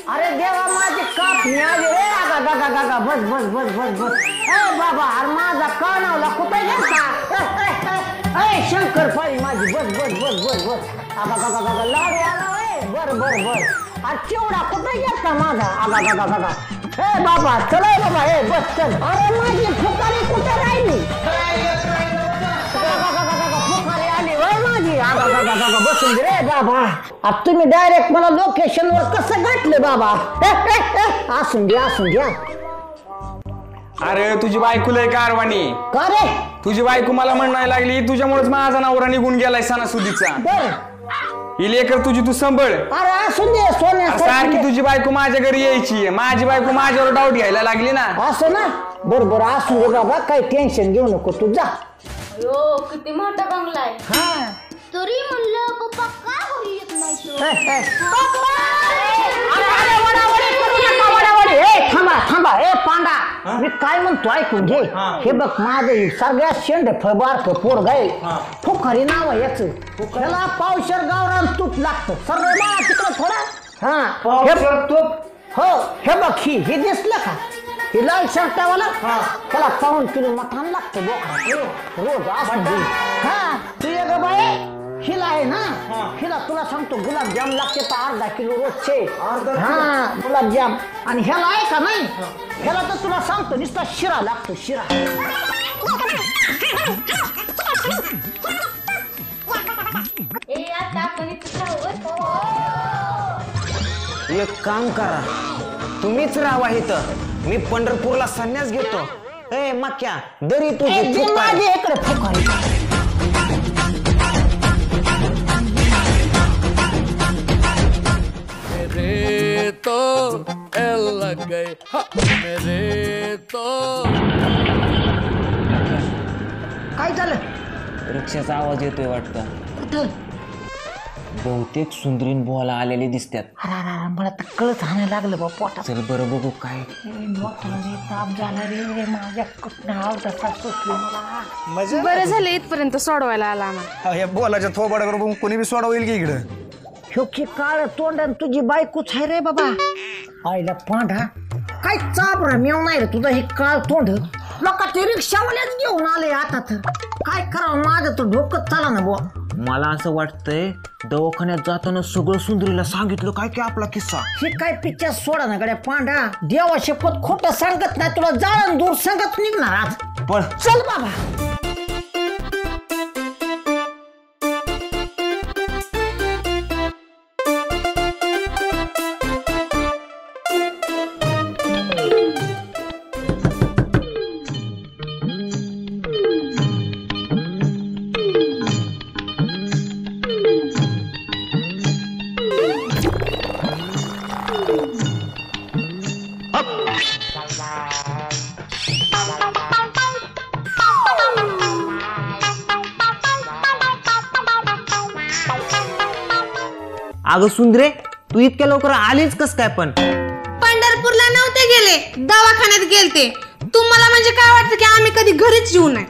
अरे देवा माझी काप मिळाली रे. आगा गागा गागा, बस बस बस बस बस. ए बाबा, अरे माझा कानावला कुठे गेलता? ए शंकर पाळी माझी, बस बस बस बस बस. आगा गागा गागा लाडू आला रे. बर बर बर. अरे चिवडा कुठे गेलता माझा? आगा गागा गागा. ए बाबा चल बाबा, ए बस चल. अरे माझी फुकारी कुठे राहिली? फुकारी आली वय माझी. आगा गागा गागा बसून रे बाबा. आता तुम्ही डायरेक्ट मला लोकेशनवर कसं गाठलं बाबा? असून घ्या असून घ्या. अरे तुझी बायको लय कारवानी. का रे? तुझी बायको मला म्हणायला लागली, तुझ्यामुळेच माझा नवरा निघून गेलाय सणासुदीचा. बर, ही लेकर तुझी तू संभळ. अरे असून दे सोन्या. सारखी तुझी बायको माझ्या घरी यायची, माझी बायको माझ्यावर डाऊट घ्यायला लागली ना. असं ना, बरोबर असू दे बाबा, काही टेन्शन घेऊ नको तू, जा. अयो किती मोठा बंगला आहे. हा तरी म्हणलं पप्पा का घरी येत नाही तो? थांबा थांबा, ए पांडा, मी काय म्हणतो ऐकून घे. हे बघ माझं सगळ्यात शेंड फळबारक पोरग आहे, फुखारी नाव आहे याच. त्याला पावशर गावरान तूप लागतं. सगळं बघा तिकडं थोडं. हा तूप. हो हे बघ, ही दिसलं का? ही लाल शर्टावाला, त्याला 5 किलो मटण लागतं बोकडा रोज असं. हा तू ये ग बाई, हिला आहे ना, हिला तुला सांगतो गुलाबजाम लागते तर 1/2 किलो रोजचे. हा गुलाबजाम. आणि ह्याला आहे का नाही, ह्याला तर तुला सांगतो नुसता शिरा लागतो, शिरा. एक काम करा, तुम्हीच राहा इथं, मी पंढरपूरला संन्यास घेतो. ए मक्या, दरी तुझी माझी इकडे फुकारी. मेरे तो एल लग गए, मेरे तो रिक्षाचा आवाज येतोय वाटतं. कुठं? बहुतेक सुंदरीन बोला आलेले दिसतात. अरे मला तर कळत हाणायला लागलं बा पोटात. चल बरं बघू काय. ताप झाला रे माझ्या कुठं तसा सुटली मला. बरं झालं इथपर्यंत सोडवायला आला आम्हाला. या बोलाच्या थोबाडावर बघून कोणी बी सोडा होईल की इकडं. ह्योची काळ तोंड तुझी बायकोच आहे रे बाबा. आईला पांढा काय चाबरा मेव नाही रे तुझं हे काळ तोंड. लोकांचे रिक्षावाल्याच घेऊन आले आता तर काय करावं माझं तर डोकं चाला ना बुवा. मला असं वाटतंय दवाखान्यात जाताना सगळं सुंदरीला सांगितलं काय की आपला किस्सा. हे काय पिक्चर सोडा ना गड्या पांढा. देवा शपथ खोटं सांगत नाही तुला जाळण दूर सांगत निघणार आज. पण चल बाबा. अगं सुंदरे तू इतक्या लवकर आलीच कस काय? पण पंढरपूरला नव्हते गेले, दवाखान्यात गेलते. तुम्हाला म्हणजे काय वाटतं की आम्ही कधी घरीच येऊ नये?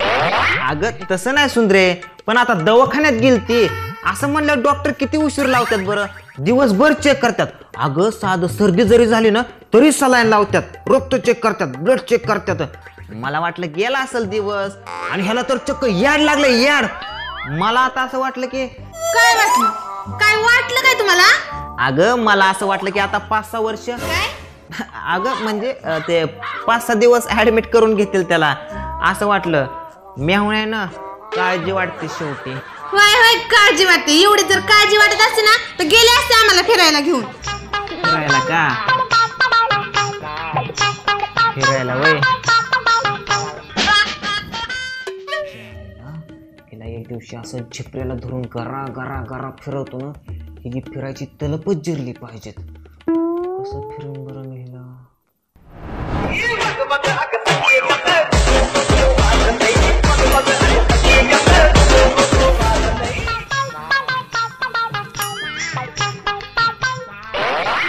अगं तसं नाही सुंदरे, पण आता दवाखान्यात गेलती असं म्हणल्यावर डॉक्टर किती उशीर लावतात बरं. दिवसभर चेक करतात. अगं साधं सर्दी जरी झाली ना तरी सलाईन लावतात, रक्त चेक करतात, ब्लड चेक करतात. मला वाटलं गेला असेल दिवस आणि ह्याला तर चक्क याड लागलं याड. मला आता असं वाटलं की काय वाटलं? काय वाटलं काय तुम्हाला? अगं मला असं वाटलं की आता 5-6 वर्ष काय? अगं म्हणजे ते 5-6 दिवस ऍडमिट करून घेतील त्याला असं वाटलं. मेहुणे ना काळजी वाटते शेवटी. होय होय काळजी वाटते. एवढी जर काळजी वाटत असते ना तर गेले असते आम्हाला फिरायला घेऊन. फिरायला का? फिरायला वय तिला एक दिवशी असं झिपऱ्याला धरून गरा गरा गरा फिरवतो ना, ही फिरायची तलपच जिरली पाहिजेत. कसं फिरून बरं नेला.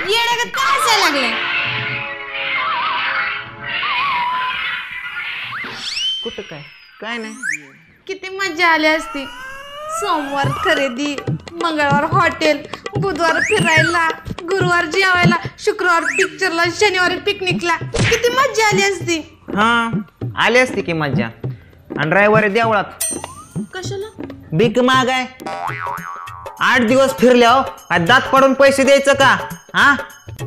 येड्यागत काय हसायला लागले? कुठं काय काय नाही. किती मजा आली असती. सोमवार खरेदी, मंगळवार हॉटेल, बुधवार फिरायला, गुरुवार जेवायला, शुक्रवार पिक्चरला, शनिवारी पिकनिकला. किती मजा आली असती. हा आली असती की मज्जा. आणि रविवारी देवळात कशाला? भीक माग आहे. 8 दिवस फिरल्या हो काय दात पडून पैसे द्यायचं का? हा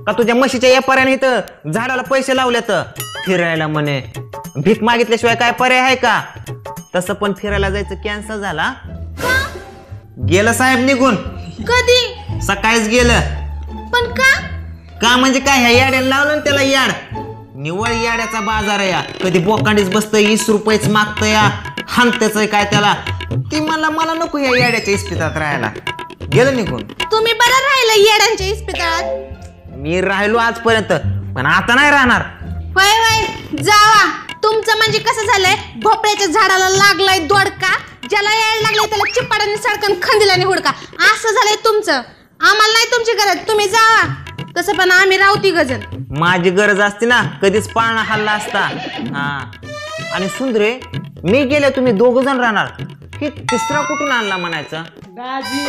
का तुझ्या म्हशीच्या व्यापाऱ्याने इथं झाडाला पैसे लावल्यात फिरायला म्हणे. भीक मागितल्याशिवाय काय पर्याय आहे का? तसं पण फिरायला जायचं कॅन्सल झाला. गेलं साहेब निघून. कधी? सकाळीच गेलं. पण का? का म्हणजे काय ह्या याड्याला लावलं ना त्याला याड. निवळ याड्याचा बाजार आहे. कधी बोकांडीच बसतंय 20 रुपयेच मागतंय हानतेच काय त्याला. ती मला नको या याड्याच्या इस्पितळात राहायला. गेलं निघून. तुम्ही बरं राहिलं येड्यांच्या इस्पितळात. मी राहिलो आजपर्यंत पण आता नाही राहणार. होय होय जावा. तुमचं म्हणजे कसं झालंय, भोपळ्याच्या झाडाला लागलाय दोडका, ज्याला यायला लागलाय त्याला चिपाडाने सडकन खंदिलाने हुडका. असं झालंय तुमचं. आम्हाला नाही तुमची गरज, तुम्ही जावा. तसं पण आम्ही राहती गजन. माझी गरज असते ना कधीच पाळणा हल्ला असता. हा आणि सुंदरे मी गेले तुम्ही 2 जण राहणार की तिसरा कुठून आणला म्हणायचं? दाजी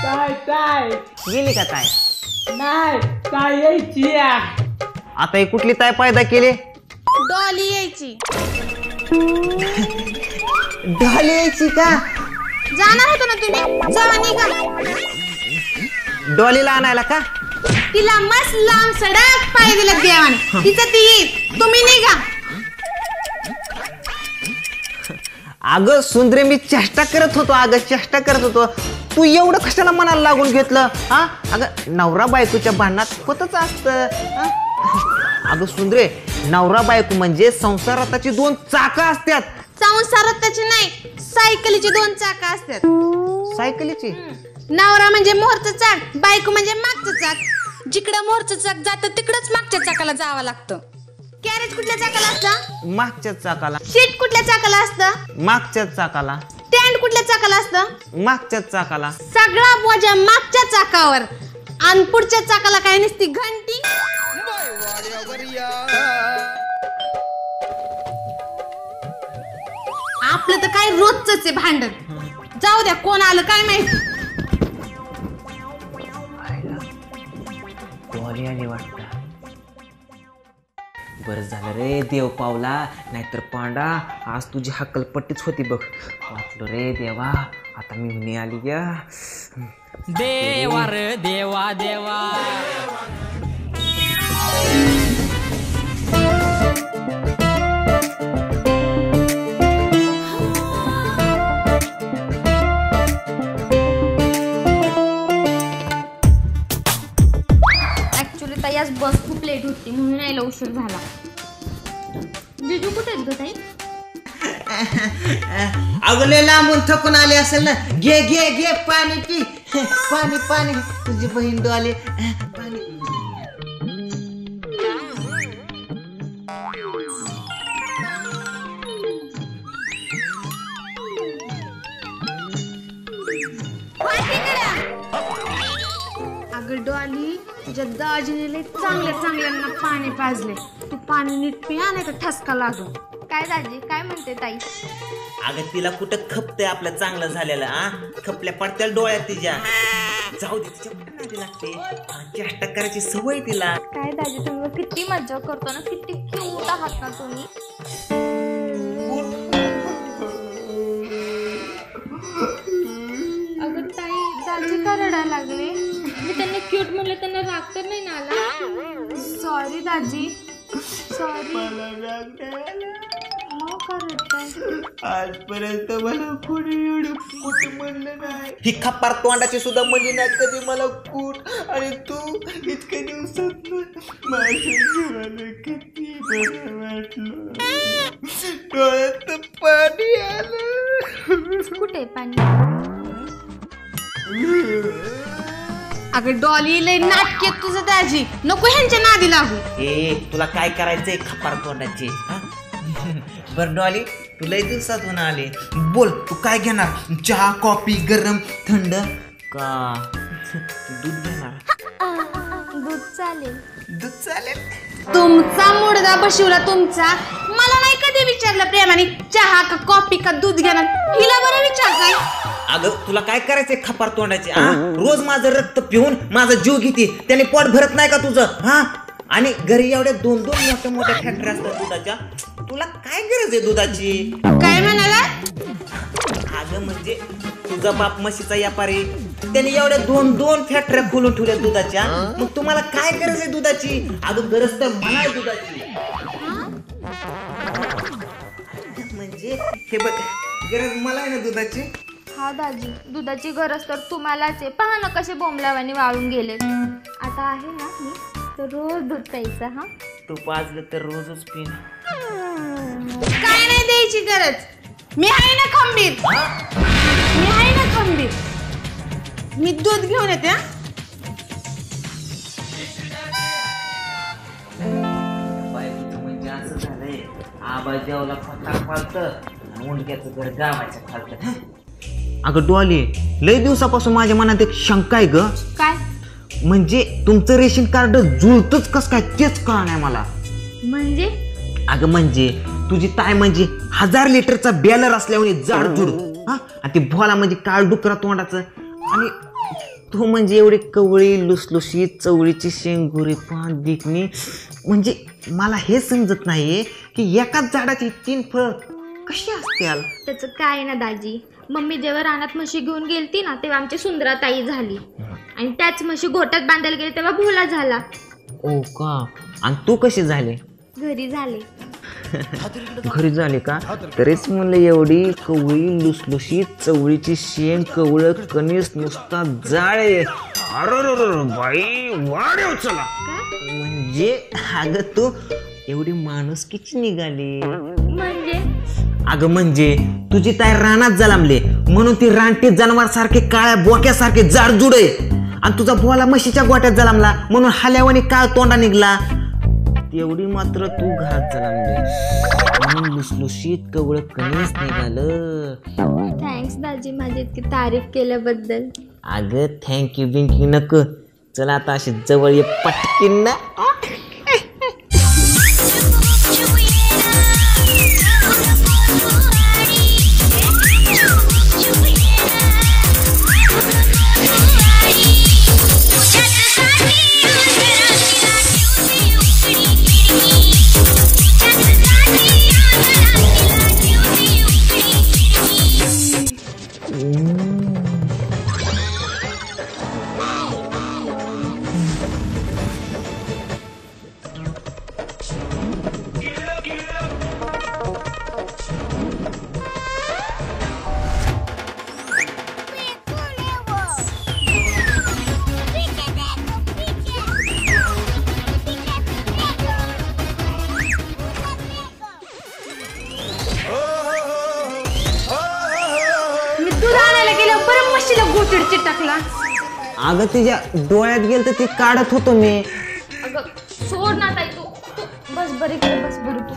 काय काय गेली का ताय? नाही काय यायची. आता ही कुठली ताय पैदा केली? डॉली यायची. ढाली यायची का? जाणार होतो ना तुम्ही, जावा निघा. डॉलीला आणायला का? तिला मस्त लांब सडक पाय दिलं देवाने. तिचं ती येईल, तुम्ही निघा. अगं सुंदरे मी चेष्टा करत होतो. अगं चेष्टा करत होतो. तू एवढं कशाला मनाला लागून घेतलं? हा अगं नवरा बायकोच्या भांडणात होतच असतं. अगं सुंदरे नवरा बायको म्हणजे संसाराची 2 चाकं असतात. संसारात त्याची नाही, सायकलीची 2 चाकं असतात. सायकलीची? नवरा म्हणजे मोहरचं चाक, बायको म्हणजे मागचं चाक. जिकडं मोहरचं चाक जातं तिकडच मागच्या चाकाला जावं लागतं. कॅरेज कुठल्या चाकाला असतं? मागच्याच चाकाला. सीट कुठल्या चाकाला असतं? मागच्याच चाकाला. स्टँड कुठल्या चाकाला असतं? मागच्या चाकाला. सगळा बोजा मागच्या चाकावर आणि पुढच्या चाकाला काय नसती घंटी. आपलं तर काय रोजच आहे भांडण. जाऊ द्या, कोण आलं काय माहिती. डॉली आली वाटतं. बरं झालं रे देव पावला, नाहीतर पांडा आज तुझी हक्कलपट्टीच होती बघ. वाचलो रे देवा, आता मी म्हणे आली ग. देवा रे देवा देवा. ऍक्च्युली ताई आज बस खूप लेट होती म्हणून यायला उशीर झाला. जिजू कुठे आहेत ग ताई? अगले लांबून थकून आले असेल ना. घे घे घे पाणी पी. पाणी पाणी. तुझी बहीण डोले पाणी. अगं डॉली, तुझ्या दाजीने लय चांगल्या चांगल्यांना पाणी पाजले. तू पाणी नीट पिया नाही तर ठसका लागल. काय दाजी काय म्हणते ताई? अगं तिला कुठं खपतंय आपलं चांगलं झालेलं. खपल्या पडत्या डोळ्यात तिच्या. जाऊ दे, तिच्या कुठं नादी लागते. चेष्टा करायची सवय तिला. काय दाजी तुम्ही किती मज्जा करतो ना, किती क्यूट आहात ना तुम्ही. अगं ताई, दाजी का रडायला लागले? मी त्यांना क्यूट म्हणलं, त्यांना राग तर नाही ना आला? सॉरी दाजी, सॉरी. आजपर्यंत मला कोणी एवढं कुठ म्हणलं नाही. ही खपार तोंडाची सुद्धा म्हणली नाही कधी मला कूट. आणि तू इतक्या दिवसात माझ्या जीवाला किती बरं वाटलं. डोळ्यात पाणी आलं. कुठे पाणी? अगं डॉली, लय नाटके तुझं दाजी. नको ह्यांच्या नादी लागू. ए तुला काय करायचंय खपार तोंडाची? बर डॉली, तू लय दिवसातून आले. बोल, तू काय घेणार? चहा, कॉफी, गरम, थंड का दूध घेणार? दूध चालेल. दूध चालेल. तुमचा मुडदा बशिवला तुमचा. मला नाही कधी विचारलं प्रेमाने चहा का कॉफी का दूध घेणार. हिला बरं विचारताय. अगं तुला काय करायचंय खपार तोंडाचे? रोज माझं रक्त पिऊन माझा जीव घेते, त्याने पोट भरत नाही का तुझं? हा, आणि घरी एवढ्या 2-2 मोठ्या मोठ्या फॅक्टरी असतात दुधाच्या. तुला काय गरज आहे दुधाची? काय म्हणाला? अगं म्हणजे तुझा बाप म्हशीचा व्यापारी, त्याने एवढ्या 2-2 फॅक्टऱ्या खोलून ठेवल्या दुधाच्या. मग तुम्हाला काय गरज आहे दुधाची? अगं गरज तर मला आहे दुधाची. म्हणजे हे बघ, गरज मला आहे ना दुधाची. हा दाजी, दुधाची गरज तर तुम्हालाच आहे. पहा ना कसे बोंबलावानी वाळून गेले. आता आहे ना मी तर रोज दूध प्यायचं. हा, तू पाजलं तर रोजच पिन. काय नाही द्यायची गरज. मी आहे ना खंबीर. मी आहे ना खंबीर. मी दूध घेऊन येते. म्हणजे असं झालंय, आबा जेवला फटा फालतं, मुंडक्याचं घर गावाच्या फालतं. अगं डॉली, लय दिवसापासून माझ्या मनात एक शंका आहे ग. काय म्हणजे तुमचं रेशन कार्ड जुळतच कस काय तेच कळलं नाही मला. म्हणजे? अगं म्हणजे तुझी ताय म्हणजे 1000 लिटरचा बॅलर असल्यामुळे जाडजूड. आणि ती भोला म्हणजे काळ डुकरा तोंडाचं. आणि तू म्हणजे एवढी कवळी लुसलुशीत, चवळीची शेंगुरी पान दिखणी. म्हणजे मला हे समजत नाहीये की एकाच झाडाची 3 फळं कशी असतील. त्याचं काय ना दाजी, मम्मी जेव्हा रानात म्हशी घेऊन गेलती ना तेव्हा आमची सुंदराताई झाली. आणि त्याच म्हशी गोठ्यात बांधायला गेली तेव्हा भोला झाला. ओ का? आणि तू कशी झाले? घरी झाले. घरी झाले का? तरीच म्हणलं एवढी कवळी लुसलुशीत चवळीची शेंग, कवळ कणीस नुसता जाळे. अरे बाई वाढव चला. म्हणजे अगं तू एवढी माणुसकीची निघाली. म्हणजे? अगं म्हणजे तुझी ताई रानात जलमले म्हणून ती रानटी जनावर सारखे काळ्या बोक्यासारखे जाडजूड आहे. आणि तुझा भोला म्हशीच्या गोट्यात जलमला म्हणून हल्यावानी काळ तोंडा निघला. तेवढी मात्र तू घरात जलमले. म्हणून लुसलुशीत कवळं कणीस निघालं. थँक्स दाजी माझी इतकी तारीफ केल्याबद्दल. अगं थँक्यू बिंक्यू नको. चला आता अशी जवळ ये पटकीन ना. टाकला. अगं तिच्या डोळ्यात गेल तर ती काढत होतो मी. अगं सोड ना ताई तू. बस बरी इकडे बस बरं तू.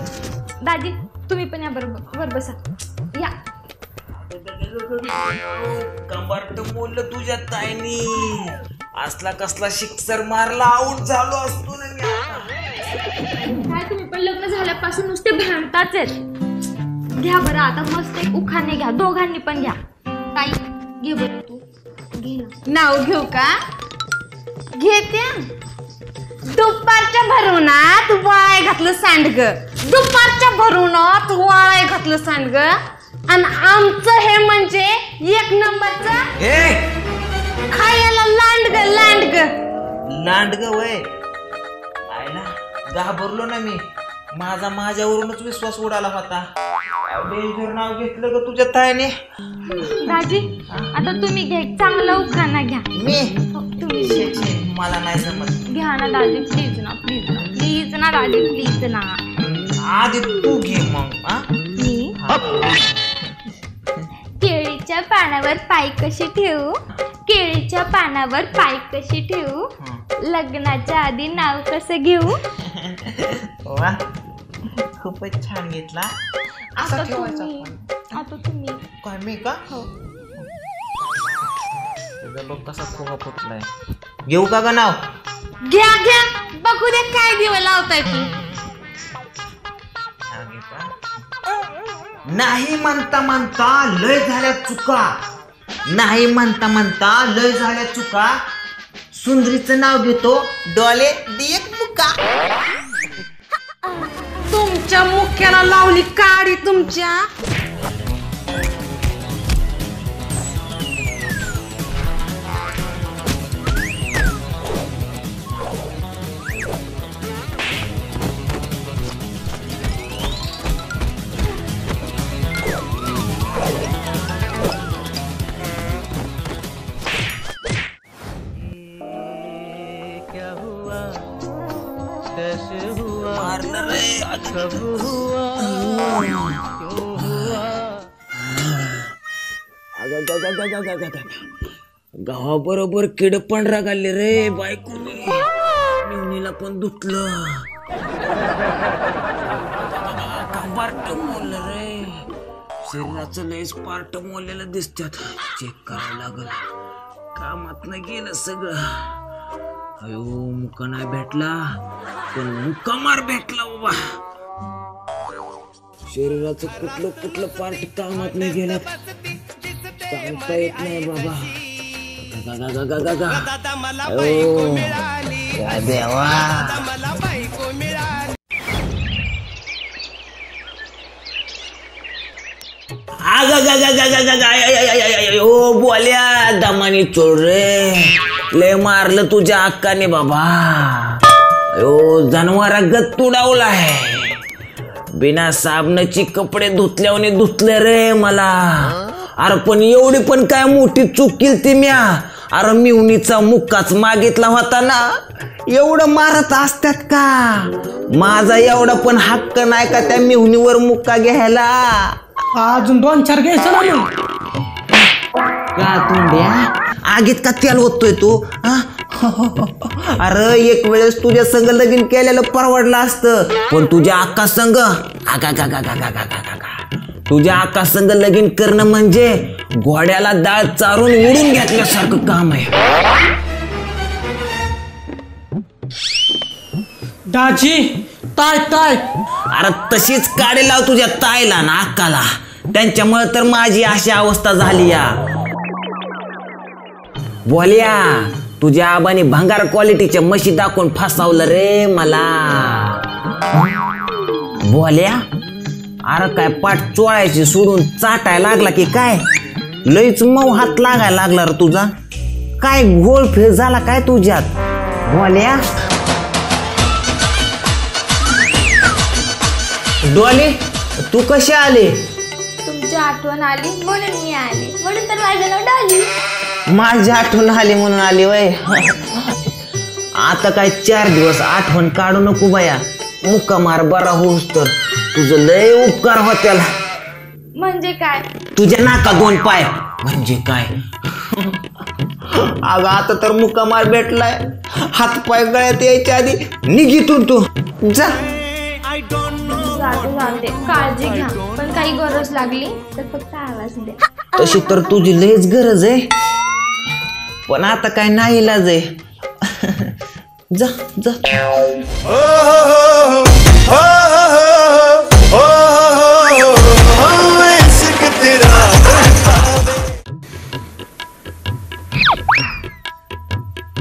दाजी तुम्ही पण या बरोबर बसा या. कंबरट मोडलं तुझ्या ताईनी. असला कसला शिक्सर मारला आऊट झालो असतो ना मी. काय तुम्ही पण लग्न झाल्यापासून नुसते भांडताच आहेत. घ्या बरं आता मस्त एक उखाणे घ्या दोघांनी पण घ्या. ताई घे बरं तू घे ना. नाव घेऊ का? घेते. दुपारच्या भरूनात वाळाय घातलं सांडग. दुपारच्या भरूनात वाळाय घातलं सांडग. आणि आमचं हे म्हणजे एक नंबरचं खायला लांडग लांडग लांडग वय. आयला घाबरलो ना मी. माझ्यावरूनच विश्वास उडाला होता. डेंजर नाव घेतलं ग तुझ्या ताईने. दाजी आता तुम्ही घ्या चांगला उखाणा घ्या. मी तुम्ही मला नाही जमत. घ्या ना दाजी प्लीज ना प्लीज ना प्लीज ना दाजी प्लीज ना. आधी तू घे मग. मी केळीच्या पानावर पाय कशी ठेवू. केळीच्या पानावर पाय कशी ठेवू. लग्नाच्या आधी नाव कसं घेऊ. वा खूपच छान घेतला. आता तुम्ही काय मी का? हो. तुझा बघ कसा खोगा फुटलाय. घेऊ का ग नाव? घ्या घ्या बघू दे काय दिवं लावताय तू. नाही म्हणता म्हणता लय झाल्या चुका. नाही म्हणता म्हणता लय झाल्या चुका. सुंदरीचं नाव घेतो डोले देख मुका. तुमच्या मुख्याला लावली काडी तुमच्या. गावाबरोबर किड पण रागाले रे बायकोने. मिवणीला पण धुतलं. पार्ट मोडलं रे. शरीराचं लयच पार्ट मोडलेलं दिसतात. चेक करावं लागल. कामात नाही गेलं सगळं. अयो मुका नाही भेटला पण मुका मार भेटला बाबा. शरीराचं कुठलं पार्ट कामात नाही गेलं. सांगता येत नाही बाबा. देवा ओ बोल्या दमानी चोर रे. लय मारलं तुझ्या अक्काने बाबा. अयो जनावरागत तुडावलाय. बिना साबणाची कपडे धुतल्याने धुतले रे मला. अरे पण एवढी पण काय मोठी चूक केली म्या. अरे मिवणीचा मुक्काच मागितला होता ना. एवढं मारत असतात का. माझा एवढा पण हक्क नाही का त्या मिवणीवर मुक्का घ्यायला. अजून 2-4 घ्यायचं ना मग. का तोंड्या आगीत का तेल ओततोय तू. अरे एक वेळेस तुझ्या संग लगीन केलेलं परवडलं असतं, पण तुझ्या अक्का संग तुझ्या अक्का संग लगीन करणं म्हणजे घोड्याला डाळ चारून उडून घेतल्यासारखं काम आहे. दाजी ताय ताय. अरे तशीच काढे लाव तुझ्या ताईला ना अक्काला, त्यांच्यामुळे तर माझी अशी अवस्था झाली या. बोल्या तुझ्या आबाने भंगार क्वालिटीच्या म्हशी दाखवून फसवलं रे मला. बोल्या अरे काय पाठ चोळायची सोडून चाटायला लागला की काय? लईच मऊ हात लागायला लागला रे तुझा. काय घोळ फेर झाला काय तुझ्यात बोल्या? डोली तू कशी आली? तुमची आठवण आली म्हणून मी आले, म्हणून तर माझं नाव डॉली. माझी आठवण आली म्हणून आली वय. आता काय 4 दिवस आठवण काढू नको बाया, मुक्का मार बरा होऊस तर. तुझं लय उपकार होत्याला. म्हणजे काय? तुझ्या नाका 2 पाय म्हणजे काय? अगं आता तर मुक्का मार भेटलाय, हात पाय गळ्यात यायच्या आधी निघितून तू जा. जाते काळजी घ्या, पण काही गरज लागली तर फक्त आवाज द्या. तशी तर तुझी लयच गरज आहे, पण आता काय नाही इलाज आहे. जा जा.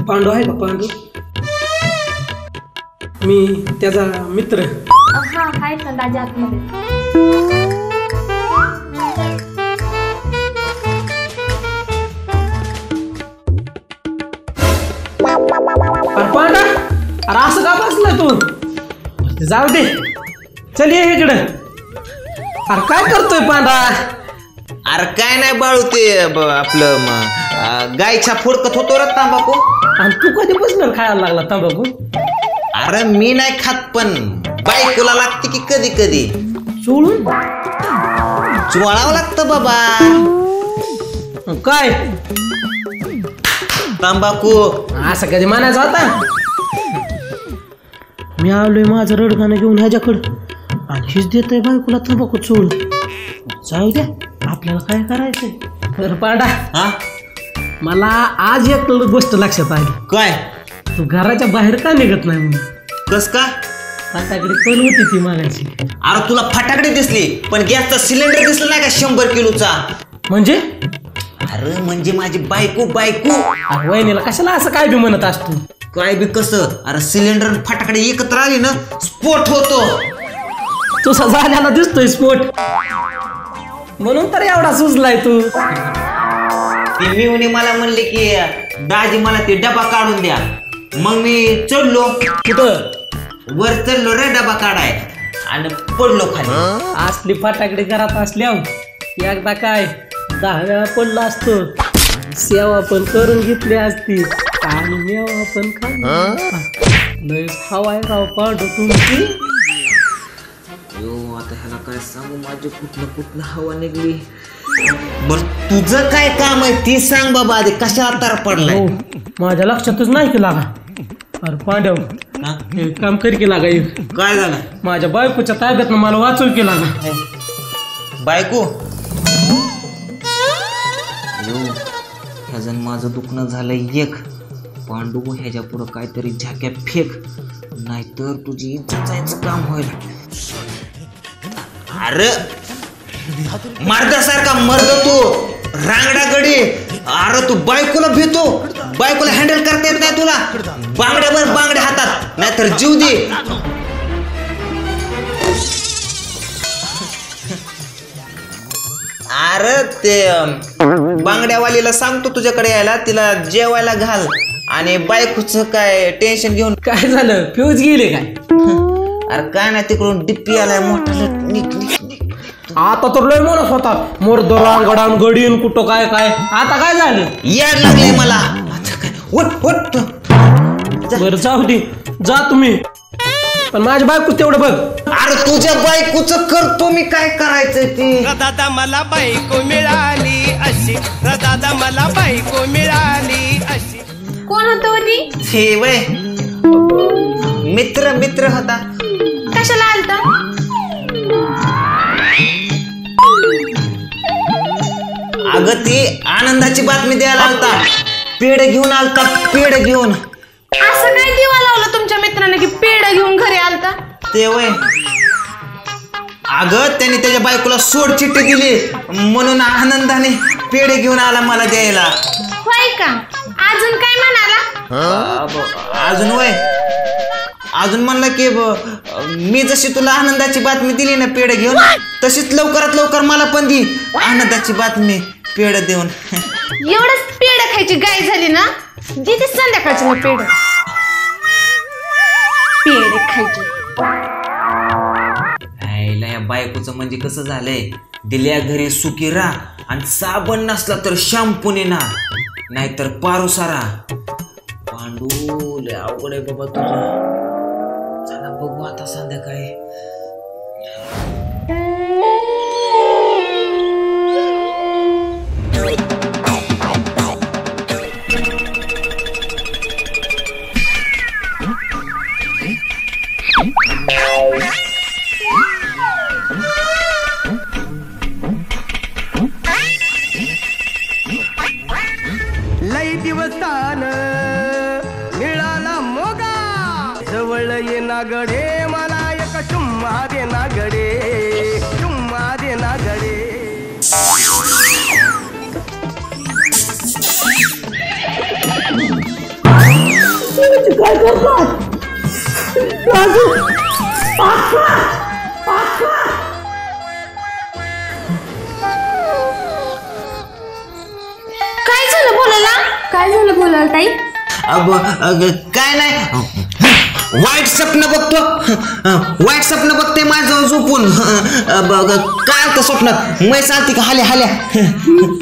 पांडू आहे का? पांडू मी त्याचा मित्र. हा आहेत ना दाजी आतमध्ये. अरे पांडा, अरे असं का बसलाय तू? जाऊ दे, चल ये इकडं. अरे काय करतोय पांडा? अरे काय नाही बाळू, ते आपलं गायच्या फोडकत होतो रे तांबाखू. आणि तू कधी बसणार खायला लागला तंबाखू? अरे मी नाही खात, पण बायकोला लागते की कधी कधी. चोळून चोळावं लागतं बाबा. काय तंबाखू असं कधी म्हणायचं होता? मी आलोय माझं रडगाणं घेऊन ह्याच्याकडं आणि हीच देतोय बायकोला तंबाखू चोळून. जाऊ द्या, आपल्याला काय करायचंय. तर पांडा, हा मला आज एक गोष्ट लक्षात आली. काय? तू घराच्या बाहेर का निघत नाही म्हणून. कस का? फटाकडे पण होती ती मागायची. अरे तुला फटाकडे दिसली, पण गॅसचा सिलेंडर दिसला नाही का 100 किलोचा? म्हणजे? अरे म्हणजे माझी बायको. अरे वहिनीला कशाला असं काय बी म्हणत असतो? काय बी कसं? अरे सिलेंडर फटाकडे एकत्र आली ना, स्फोट होतो. तुझा झाल्याला दिसतोय स्फोट, म्हणून तर एवढा सुचलाय तू. ती मिवणी मला म्हणले की दाजी मला ते डबा काढून द्या. मग मी चढलो, कुठं वर चढलो रे डबा काढाय, आणि पडलो खाली. असली फटाकडे घरात असल्यावर एकदा काय 10 वेळा पडला असतो. सेवा पण करून घेतली असती आणि मेवा पण खाल्ला. हवाय राव पांडू तुमची. आता ह्याला काय सांगू, माझी कुठनं हवा निघली. बर तुझं काय काम आहे ती सांग बाबा आधी, कशाला तार पडलाय? माझ्या लक्षातच नाही की लागा. अरे पांडव, एक काम कर की लागा. काय झालं? माझ्या बायकोच्या ताब्यात मला वाचव की लागा. बायको ह्याजन माझं दुखणं झालंय एक. पांडू ह्याच्या पुढं काहीतरी झाक्या फेक, नाहीतर तुझी इज्जत जायचं काम होईल. अरे मर्दासारखा मर्द तू, रांगडा गडी. अरे तू बायकोला भेटतो, बायकोला हँडल करता येत नाही तुला. बांगड्यावर बांगड्या हातात, नाहीतर जीव दे. अरे ते बांगड्यावालीला सांगतो तुझ्याकडे यायला, तिला जेवायला घाल. आणि बायकोचं काय टेन्शन घेऊन. काय झालं, फ्यूज गेले काय? अरे काय नाही, तिकडून डिप्पी आलाय मोठा. आता तर लय म्हणत होता मोर रांगडान गडीन कुठं काय काय. आता काय झालं? याड लागलंय मला. उठ. बरं जाऊ दे, जा तुम्ही. पण माझ्या बायको तेवढं बघ. अरे तुझ्या बायकोचं करतो मी, काय करायचंय ते. दादा मला बायको मिळाली अशी, दादा मला बायको मिळाली अशी. कोण होतं होती? हे वय मित्र मित्र होता. कशाला आलता? अगं ती आनंदाची बातमी द्यायला आलता. पेढे घेऊन आलता, पेढे घेऊन. असं काय दिवा लावलं तुमच्या मित्राने की पेढ घेऊन घरी आलता? ते वय अगं त्याने त्याच्या बायकोला सोड चिठ्ठी दिली म्हणून आनंदाने पेढे घेऊन आला मला द्यायला. होय का? अजून काय म्हणाला? अजून वय अजून म्हणलं की मी जशी तुला आनंदाची बातमी दिली ना पेढे घेऊन, तशीच लवकरात लवकर मला पण दी आनंदाची बातमी पेढे देऊन. एवढंच पेढ खायची गाय झाली ना, जिथे संध्याकाळची ना पेढ खायची. या बायकोचं म्हणजे कसं झालंय, दिल्या घरी सुखी राहा आणि साबण नसला तर शॅम्पूने ना, नाहीतर पारोसारा. पांडू लय अवघड आहे बाबा तुझं. चला बघू आता संध्याकाळी. लई दिवसान मिळाला मोगा, जवळ ये ना गडे मला एक चुम्मा दे ना गडे, चुम्मा दे ना गडे. काय करतात? राजू काय झालं बोलायला? काय झालं बोलायला ताई? काय नाही, वाईट स्वप्न बघतो, वाईट स्वप्न बघते माझं झोपून. काय होतं स्वप्नात? मै चालती का हाल्या हाल्या?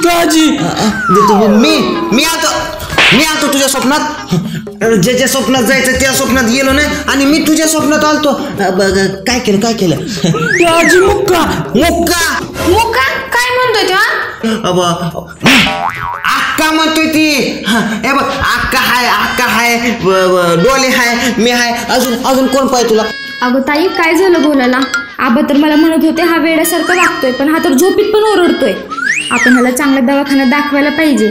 दाजी मी आलतो तुझ्या स्वप्नात. ज्याच्या स्वप्नात जायचं त्या स्वप्नात गेलो नाही आणि मी तुझ्या स्वप्नात आलतो. काय केलं दाजी? मुक्का मुक्का काय म्हणतोय तेव्हा? अक्का म्हणतोय ती. हे बघ अक्का हाय डोले हाय, मी हाय, अजून कोण पाहिजे तुला? अगं ताई काय झालं बोलायला? आबा तर मला म्हणत होते हा वेड्यासारखं वागतोय, पण हा तर झोपीत पण ओरडतोय. आपण ह्याला चांगल्या दवाखान्यात दाखवायला पाहिजे.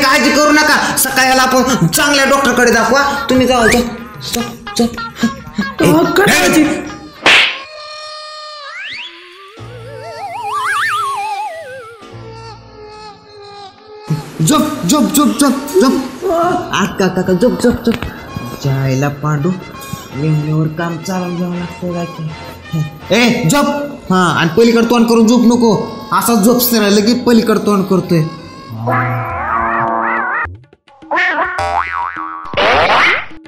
काळजी करू नका, सकाळी ह्याला आपण चांगल्या डॉक्टरकडे दाखवा. तुम्ही जाऊ झोप अक्का झोप. जायला पांडू मेहनीवर काम चालवून जावं लागतं. झोप. हा आणि पलीकडे तोंड करून झोप नको, असाच झोप सरळ लगेच पलीकडे तोंड करतोय.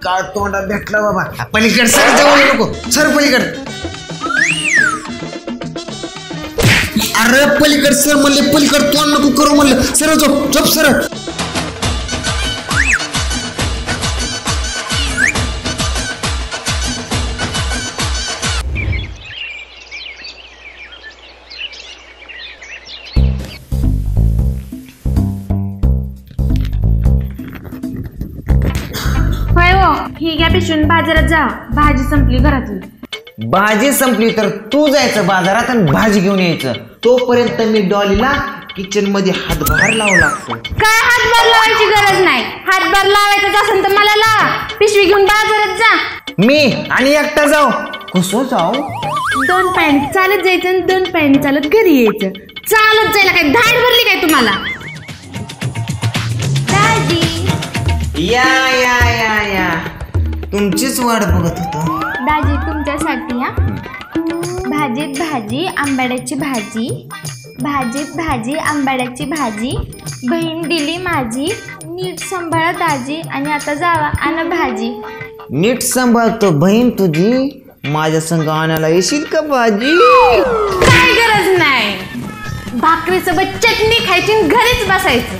काळ तोंडा भेटला बाबा. पलीकडे सर जाऊ नको, सर पलीकडे. अरे पलीकडे सर म्हणले, पलीकडे तोंड नको करू म्हणलं. सरळ झोप सरळ. ही घ्या पिशून बाजारात जा, भाजी संपली घरातली. भाजी संपली तर तू जायचं बाजारात आणि भाजी घेऊन यायचं. तोपर्यंत मी डॉलीला किचन मध्ये हातभार लावू लागतो. काय हातभार लावायची गरज नाही. हातभार लावायचं असेल तर मला लावा. पिशवी घेऊन बाजारात जा. मी आणि एकटा जाऊ? कसं जाऊ? 2 पायाने चालत जायचं आणि 2 पायाने चालत घरी यायचं. चालत जायला काय धाड भरली काय तुम्हाला? दादी या तुमचीच वाट बघत होतो. दाजी तुमच्यासाठी हा. भाजीत भाजी आंबाड्याची भाजी, भाजीत भाजी आंबाड्याची भाजी, बहीण दिली माझी, नीट सांभाळा दाजी आणि आता जावा आण भाजी. नीट सांभाळतो बहीण तुझी, माझ्या संग आणायला येशील का भाजी? काय गरज नाही. भाकरीसोबत चटणी खायची, घरीच बसायचं.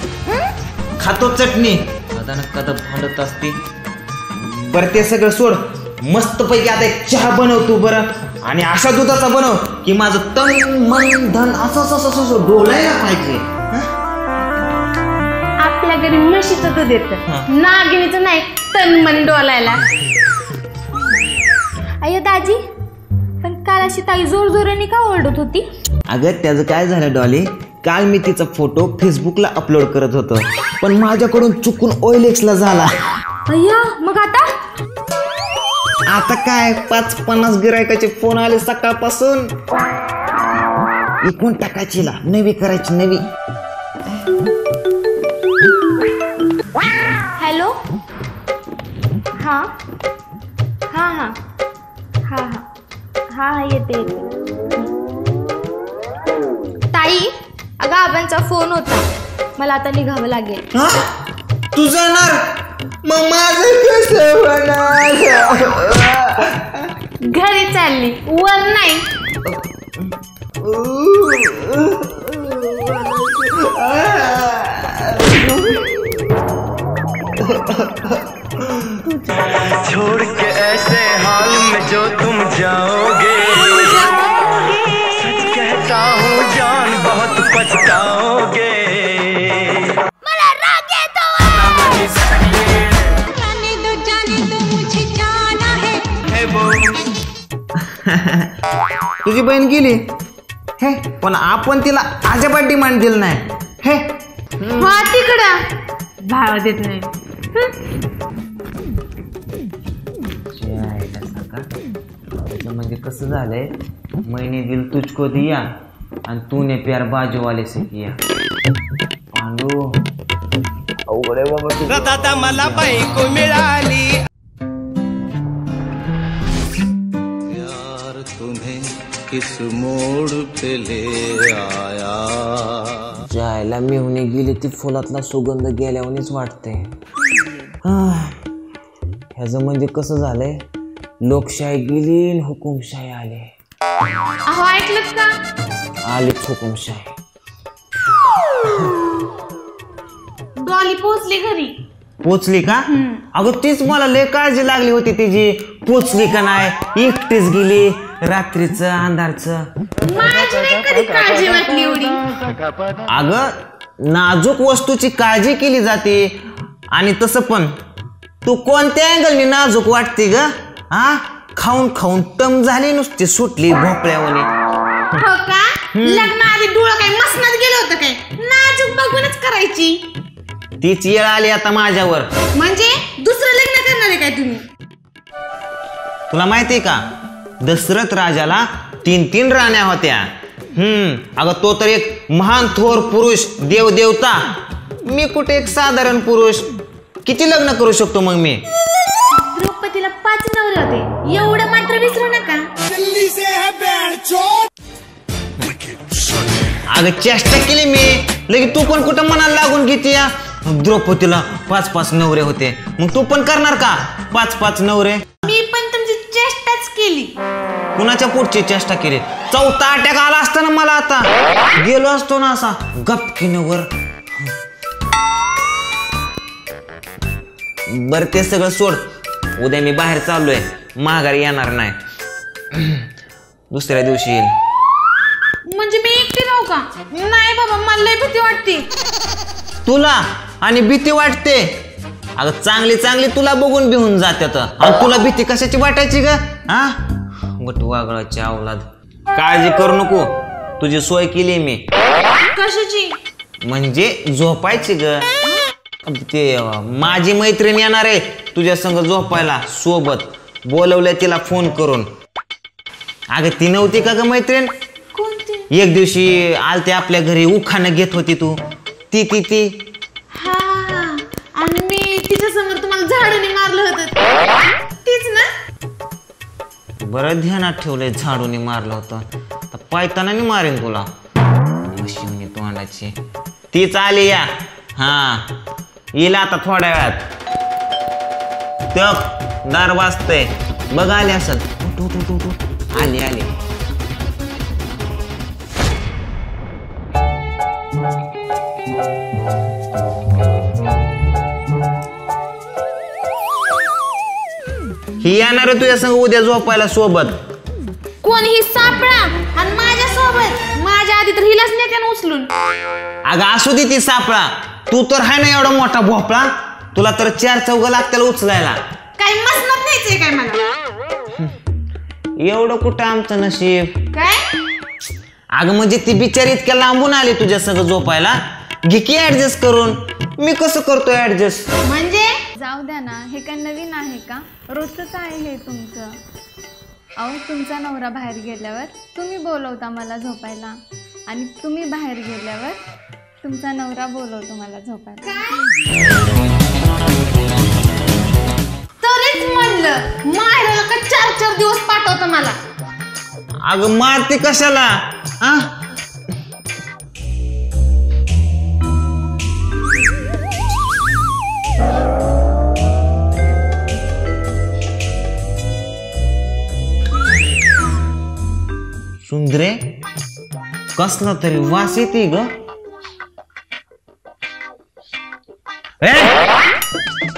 खातो चटणी. कदा भांडत असते. बरं ते सगळं सोड, मस्त पैकी आता एक चहा बनवतो बरं, आणि अशा दुधाचा बनव की माझं तन मन धन असं डोलायला पाहिजे. आपल्या घरी म्हशीचं दूध येतं, नागिनीचं नाही तन मन डोलायला. अय्यो दाजी, पण काल अशी ताई जोर जोराने का ओरडत होती? अगं त्याचं काय झालं डॉली, काल मी तिचा फोटो फेसबुकला अपलोड करत होतो, पण माझ्याकडून चुकून OLXला झाला. अय्या, मग आता काय 5-50 गिरायकाचे फोन आले सकाळपासून. इकून टाकायची, नवी करायची नवी. हॅलो. हां हां हां हां हां हां येते. ताई, अगं आबांचा फोन होता, मला आता निघावं लागेल. तू जाणार? मग माझं कसं होणार? घरी चालली, वर नाही. छोड़ के ऐसे हाल में जो तुम जाओगे, सच कहता हूँ जान बहुत पछताओगे. मला राग येतो. जाने दो मुझे जाना है. तुझी बहीण गेली हे, पण आपण तिला अजिबात डिमांड दिलं नाही हे. हा तिकडं भाव देत नाही. म्हणजे कसं झालंय, मैंने दिल तुझको दिया आणि तूने प्यार बाजूवाले से किया. पांडू अवघड आहे बाबा. दादा मला बायको मिळाली. यार तुम्हें किस मोड पे ले आया. जायला मेहुणे गेली ती फुलातला सुगंध गेल्यावरच वाटते. ह्याचं म्हणजे कसं झालंय, लोकशाही गेली आणि हुकुमशाही आली. अहो ऐकलं का? आलीच हुकुमशाही. डॉली पोहोचली घरी. पोचली का? अगं तीच मला लय काळजी लागली होती तिची, पोचली का नाही, एकटीच गेली रात्रीचं अंधारचं. माझी नाही कधी काळजी वाटली एवढी. अगं नाजूक वस्तूची काळजी केली जाते, आणि तसं पण तू कोणत्या अँगलनी नाजूक वाटते ग? हा, खाऊन खाऊन टम झाली, नुसती सुटली भोपळ्यावानी. हो का? लग्नाआधी डोळं काय मसनात गेलं होतं काय? नाजूक बघूनच करायची. तीच येळ आली आता माझ्यावर. म्हणजे दुसरं लग्न करणार आहे काय तुम्ही? तुला माहितीये का, दशरथ राजाला 3 राण्या होत्या. अगं तो तर एक महान थोर पुरुष, देवदेवता. मी कुठे एक साधारण पुरुष, किती लग्न करू शकतो मग मी? द्रौपदीला 5 नवरे होते, एवढं मात्र विसरू नका. अगं चेष्टा केली मी, लगेच तू पण कुठं मनाला लागून घेते या. द्रौपदीला 5 नवरे होते, मग तू पण करणार का 5 नवरे? मी पण तुमची चेष्टाच केली. कुणाच्या पुढची चेष्टा केली? 4था अटॅक आला असता ना मला, आता गेलो असतो ना असा गपकीनं वर. बर ते सगळं सोड, उद्या मी बाहेर चाललोय, माघारी येणार नाही. दुसऱ्या दिवशी येईल. म्हणजे मी एकटी राहू का? नाही बाबा, मला लय भीती वाटते. तुला आणि भीती वाटते? अगं चांगली चांगली तुला बघून भिवून जात्यात, आणि तुला भीती कशाची वाटायची ग? हा, वटवागळाची अवलाद. काळजी करू नको, तुझी सोय केली मी. कशाची? म्हणजे झोपायची ग. ते माझी मैत्रीण येणार आहे तुझ्या संग झोपायला सोबत, बोलवलंय तिला फोन करून. अगं ती नव्हती का ग मैत्रीण? कोणती? एक दिवशी आलते आपल्या घरी, उखाणं घेत होती तू, ती ती ती हा, आणि मी तिच्या समोर तुम्हाला झाडूने मारलं होतं, तीच ना? बरं ध्यानात ठेवलंय, झाडूने मारलं होतं. तर पायतानाने मारेन तुला, मशीन तोंडाची. तीच आली या. हा, येईल आता थोड्या वेळात. तक दार वाजतंय, बघ आली असल. आली आली. ही येणार आहे तुझ्या संग उद्या झोपायला सोबत. कोण? ही सापळा आणि माझ्या सोबत? माझ्या आधी तर हिलाच नेत्यानं उचलून. अगं असू दे ती सापळा, तू तर आहे ना एवढा मोठा भोपळा, तुला तर 4 चौघ लागतील उचलायला. काय मसनत न्यायचंय काय मला? एवढं कुठं आमचं नशीब. काय अगं म्हणजे ती बिचारी इतक्या लांबून आली तुझ्या सगळं झोपायला, घे की ऍडजस्ट करून. मी कसं करतो ऍडजस्ट म्हणजे? जाऊ द्या ना, हे काय नवीन आहे का? रोजच आहे हे तुमचं. अहो तुमचा नवरा बाहेर गेल्यावर तुम्ही बोलवता मला झोपायला, आणि तुम्ही बाहेर गेल्यावर तुमचा नवरा बोलवतो मला झोपायला. तरीच म्हणलं माहेराला का 4-4 दिवस पाठवतं मला. अगं मारते कशाला? सुंदरे, कसला तरी वास येते ग.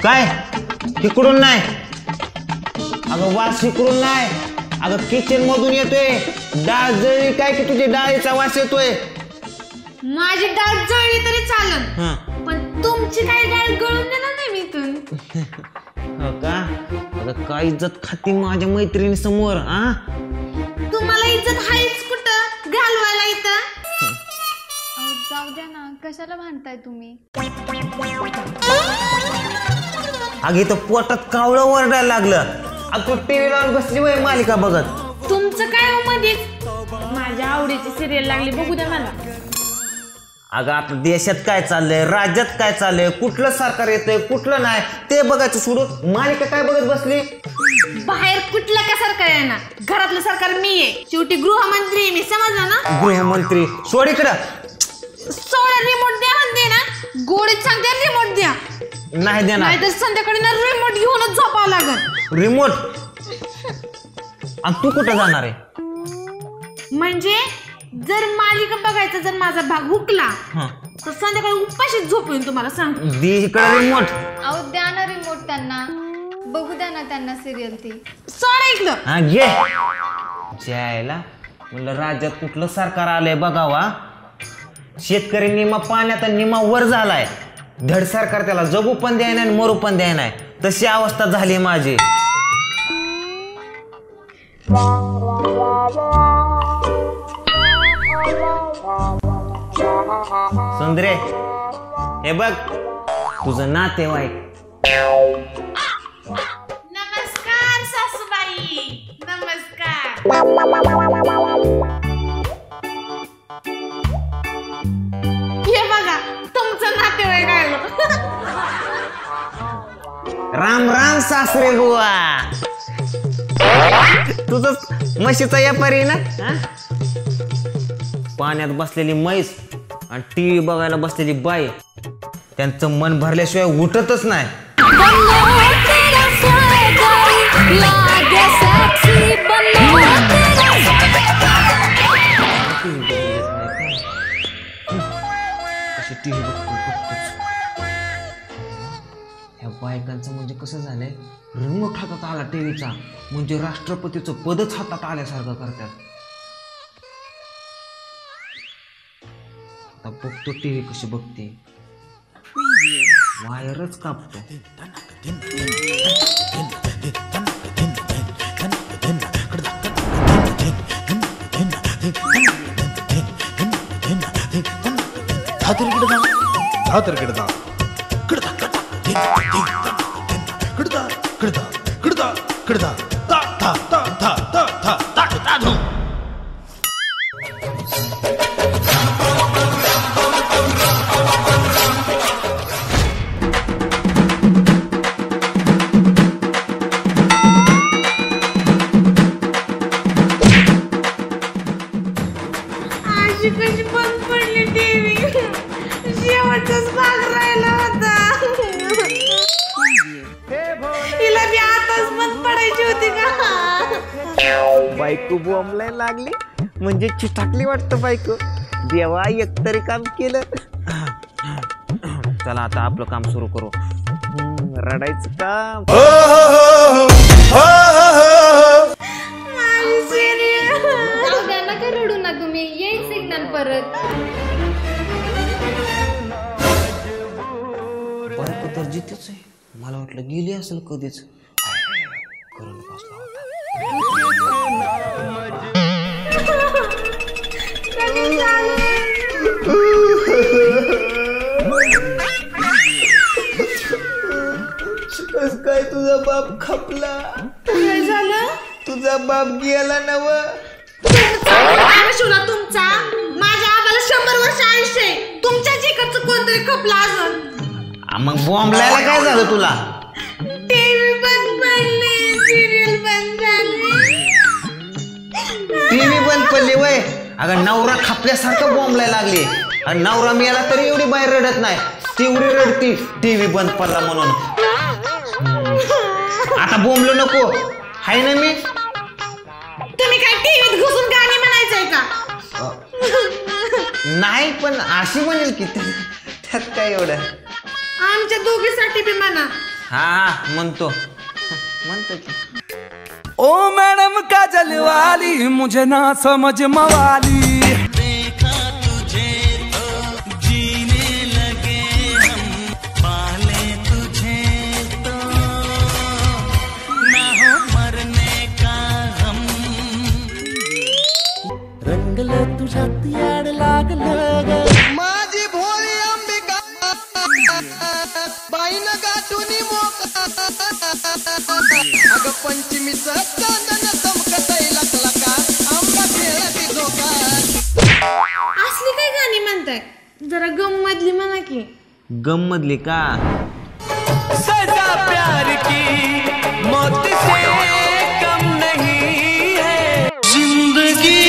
काय तिकडून नाही, अगं वास इकडून नाही, अगं किचन मधून येतोय. डाळ जळली काय की तुझी डाळीचा वास येतोय. माझी डाळ जळली तरी चालन, पण तुमची काही डाळ गळून देणार नाही मी इथून. हो का? अगं काय इज्जत खाती माझ्या मैत्रिणी समोर. तुम्हाला इज्जत आहेच कुठं घालवायला इथं? जाऊ द्या ना, कशाला भांडताय तुम्ही? अगं इथं पोटात कावळं वरडायला लागलं. तू टीव्ही लावून बसली वय मालिका बघत. तुमचं काय मध्येच? माझ्या आवडीची सिरियल लागली, बघू द्या मला. अगं आता देशात काय चाललंय, राज्यात काय चाललंय, कुठलं सरकार येतंय कुठलं नाही ते बघायचं सोडून मालिका काय बघत बसली? बाहेर कुठलं का सरकार आहे ना, घरातलं सरकार मी आहे. शेवटी गृहमंत्री आहे मी, समजलं ना? गृहमंत्री सोड इकडं. सोडा, रिमोट द्या म्हणते ना, गोडीत सांगते रिमोट द्या. नाही देणार, नाहीतर संध्याकाळी ना रिमोट घेऊनच झोपावं लागल. रिमोट? आणि तू कुठं जाणार आहे? म्हणजे जर मालिका बघायचा जर माझा भाग हुकला तर संध्याकाळी उपाशीच झोपून तुम्हाला सांगतो. दे इकडे रिमोट. अहो द्या ना रिमोट त्यांना, बघू द्या ना त्यांना सिरियल ती. सोड ऐकलं. घे. जायला म्हणलं राज्यात कुठलं सरकार आलंय बघावा. शेतकरी निमा पाण्यात आणि निमा वर झालाय. धड सरकार त्याला जगू पण द्याय नाही मरू पण द्याय नाही, तशी अवस्था झाली माझी. सुंदरे, हे बघ तुझं नातेवाईक. नमस्कार सासूबाई. नमस्कार. हे बघा तुमचं नातेवाईक आलं. राम राम सासरे बुवा. तुझं म्हशीचा व्यापारी ना? पाण्यात बसलेली म्हैस आणि टीव्ही बघायला बसलेली बाई, त्यांचं मन भरल्याशिवाय उठतच नाही. ह्या बायकांचं म्हणजे कसं झालंय, रिमोट हातात आला टीव्हीचा म्हणजे राष्ट्रपतीचं पदच हातात आल्यासारखं करतात. आता बघतो टीव्ही कशी बघते, वायरच कापतो. कशी बंद पडली टीव्ही, शेवटचाच भाग राहिला होता. हिला बी आताच बंद पडायची होती का? बायको बोंबलाय लागली म्हणजे चिटाकली वाटतं बायको. देवा एकतरी काम केलं. चला आता आपलं काम सुरू करू. रडायचं काम. नका रडू ना तुम्ही, येईल सिग्नल परत. तर जितेच आहे. मला वाटलं गेली असेल कधीच. करून बसला होता. कस काय तुझा बाप खपला? काय झालं? तुझा बाप गेला नव. शिवला तुमचा माझ्या आबाला 100 वर्ष आयुष्य आहे. तुमच्याच इकडचं कोणतरी खपला अजून. मग बॉम्बलायला काय झालं तुला? टीव्ही बंद पडली, सिरियल बंद झाली. टीव्ही बंद पडली वय? अगं नवरा खपल्यासारखं बॉम्बलायला लागली. आणि नवरा मेला तरी एवढी बाहेर रडत नाही, तेवढी रडती टीव्ही बंद पडला म्हणून. आता बोंबलो नको, हाय ना मी. तुम्ही काय टीव्हीत घुसून गाणी म्हणायचंय का? नाही, पण अशी म्हणेल की त्यात काय एवढं. आमच्या दोघीसाठी बी म्हणा. हा म्हणतो की. ओ मैडम काजल वाली मुझे ना समझ मवाली. देखा तुझे तो जीने लगे हम, पाले तुझे तो ना हो मरने का हम. रंगले तुझ्यात याड लागलं माझी भोळी अंबिका बाईन गाठुनी मोका. अगं पंचमीचं चांदन चमकतय लखलका, आंबा खेळती झोका. असली काय गाणी म्हणताय? जरा गम मधली म्हणा की. गम मधली का? सजा प्यार की मौत से कम नहीं है, जिंदगी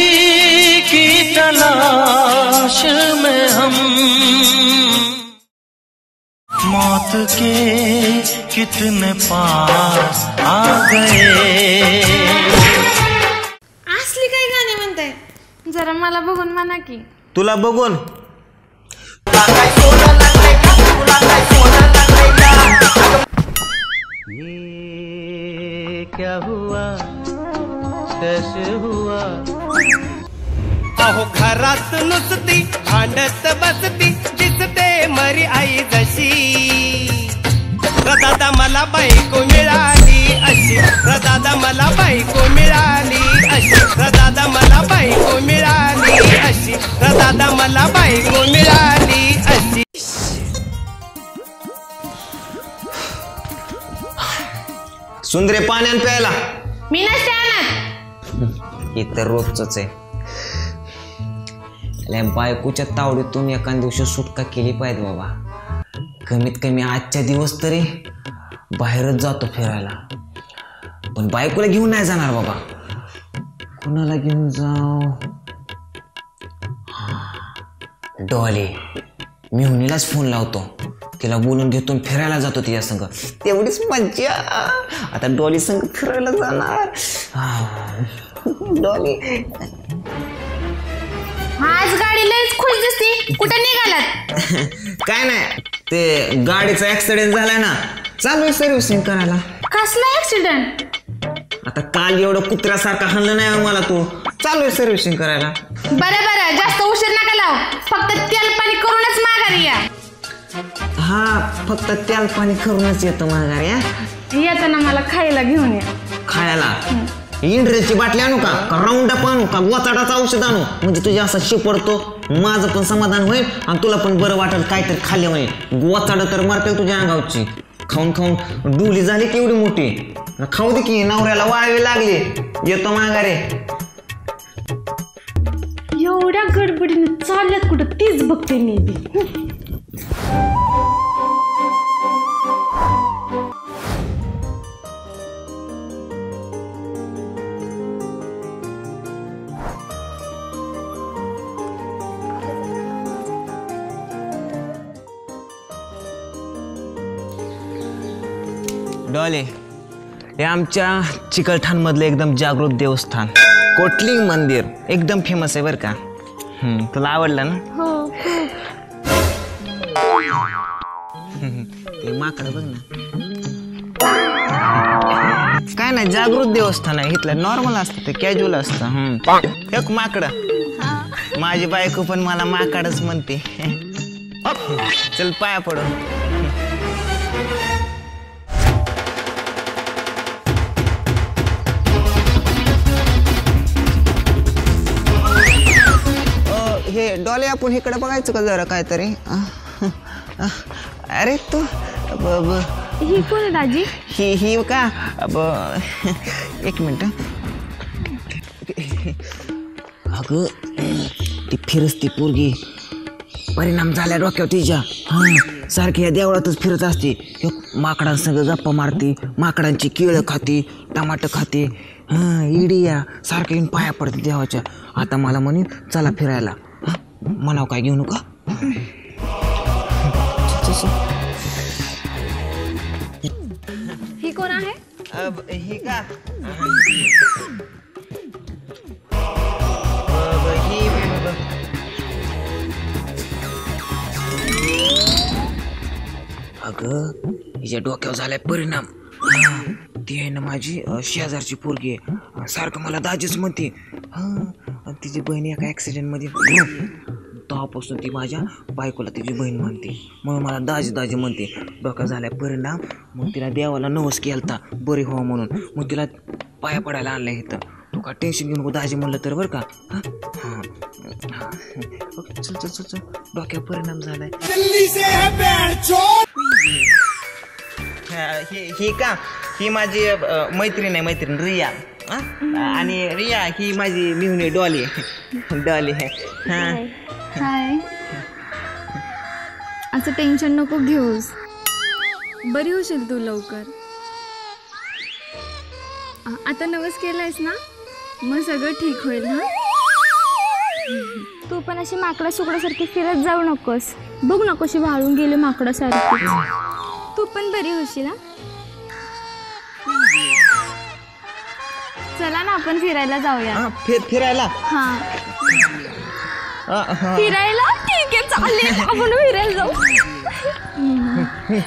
की तलाश में हम मौत के कितने पास आ गए. असली काय गाणी म्हणताय? जरा मला बघून म्हणा की. तुला बघून? ये क्या हुआ कैसे हुआ. अहो घरात नुसती भांडत बसती, दिसते मरी आई जशी. दादा मला बायको मिळाली अशी, दादा मला बायको मिळाली अशी, दादा मला बायको मिळाली अशी, दादा मला बायको मिळाली अशी. सुंदरे पाण्यान प्यायला. मी नसते आणत. हे तर रोजच आहे. बायकोच्या तावडीतून एका दिवशी सुटका केली पाहिजे बाबा. कमीत कमी आजच्या दिवस तरी बाहेरच जातो फिरायला. पण बायकोला घेऊन नाही जाणार बाबा. कुणाला घेऊन जाऊ? डॉली. मी हुनीलाच फोन लावतो, तिला बोलून घेतो, फिरायला जातो तिच्या संग. तेवढीच मज्जा. आता डॉली संग फिरायला जाणार. डॉली आज गाडी लयच खुश दिसती. कुठे निघालात? काय नाही, ते गाडीचा ऍक्सिडेंट झालाय ना, चालू आहे सर्व्हिसिंग करायला. कसला ऍक्सिडेंट? आता काल एवढं कुत्र्यासारखं हाणलं नाही मला तू. चालू आहे सर्व्हिसिंग करायला. बरं जास्त उशीर नका लाव. फक्त तेल पाणी करूनच माघारी या. हा, फक्त तेल पाणी करूनच येतो माघारी. येताना मला खायला घेऊन या. खायला इंड्रेसची बाटली आणू का राऊंड अप आणू का गोचाडाचं औषध आणू? म्हणजे तुझ्या असं शिपडतो, माझं पण समाधान होईल आणि तुला पण बरं वाटेल, काहीतरी खाल्ले होईल. गोचाड तर मरते तुझ्या अंगावची. खाऊन खाऊन डुली झाली केवढी मोठी. खाऊ दे की, नवऱ्याला वाळवी लागली. येतो माघारे. एवढ्या गडबडीने चालल्यात कुठं तीच बघते मी बी. डॉले, हे आमच्या चिकलठाणमधलं एकदम जागृत देवस्थान कोटलिंग मंदिर एकदम फेमस आहे बरं का. तुला आवडलं ना? हो. ते माकडं बघ ना. काय नाही, जागृत देवस्थान आहे. इथलं नॉर्मल असतं, ते कॅज्युअल असतं. एक माकडं. माझी बायको पण मला माकडच म्हणते. चल पाया पडू. हे डॉले आपण इकडे बघायचं का जरा काहीतरी अरे तू ही कोण आहे दाजी? ही का एक मिनिट अगं ती फिरसती पोरगी परिणाम झाल्या डोक्यावर तिच्या सारखी या देवळातच फिरत असते माकडांसंग गप्पा मारते माकडांची केळं खाते टमाटर खाते इडी या सारखं येऊन पाया पडते देवाच्या आता मला म्हणे चला फिरायला म्हणाव काय घेऊ नका ही कोण आहे? ही का अगं हिच्या डोक्यावर झालाय परिणाम ती आहे ना माझी शेजारची पोरगी आहे सारखं मला दाजीच म्हणते तिची बहीण एका ॲक्सिडेंटमध्ये तेव्हापासून ती माझ्या बायकोला तिची बहीण म्हणते म्हणून मला दाजी दाजी म्हणते डोक्यावर झालाय परिणाम मग तिला देवाला नवस केलता बरी व्हावं म्हणून मग तिला पाया पडायला आणलं इथं तू का टेन्शन घेऊ नको दाजी म्हणलं तर बरं का हां चल चल चल चल डोक्यावर परिणाम झालाय ही का ही माझी मैत्रीण आहे मैत्रीण रिया आणि रिया ही माझी मिहुनी डॉली डॉली आहे हाय. असं टेन्शन नको घेऊस बरी होशील तू लवकर आता नवस केलायस ना मग सगळं ठीक होईल ना तू पण अशी माकडा सुकड्यासारखी फिरत जाऊ नकोस बघ ना कशी वाळून गेले माकडासारखी तू पण बरी होशील ना चला ना आपण फिरायला जाऊया फिरायला हां फिरायला ठीक आहे चालेल आपण फिरायला जाऊ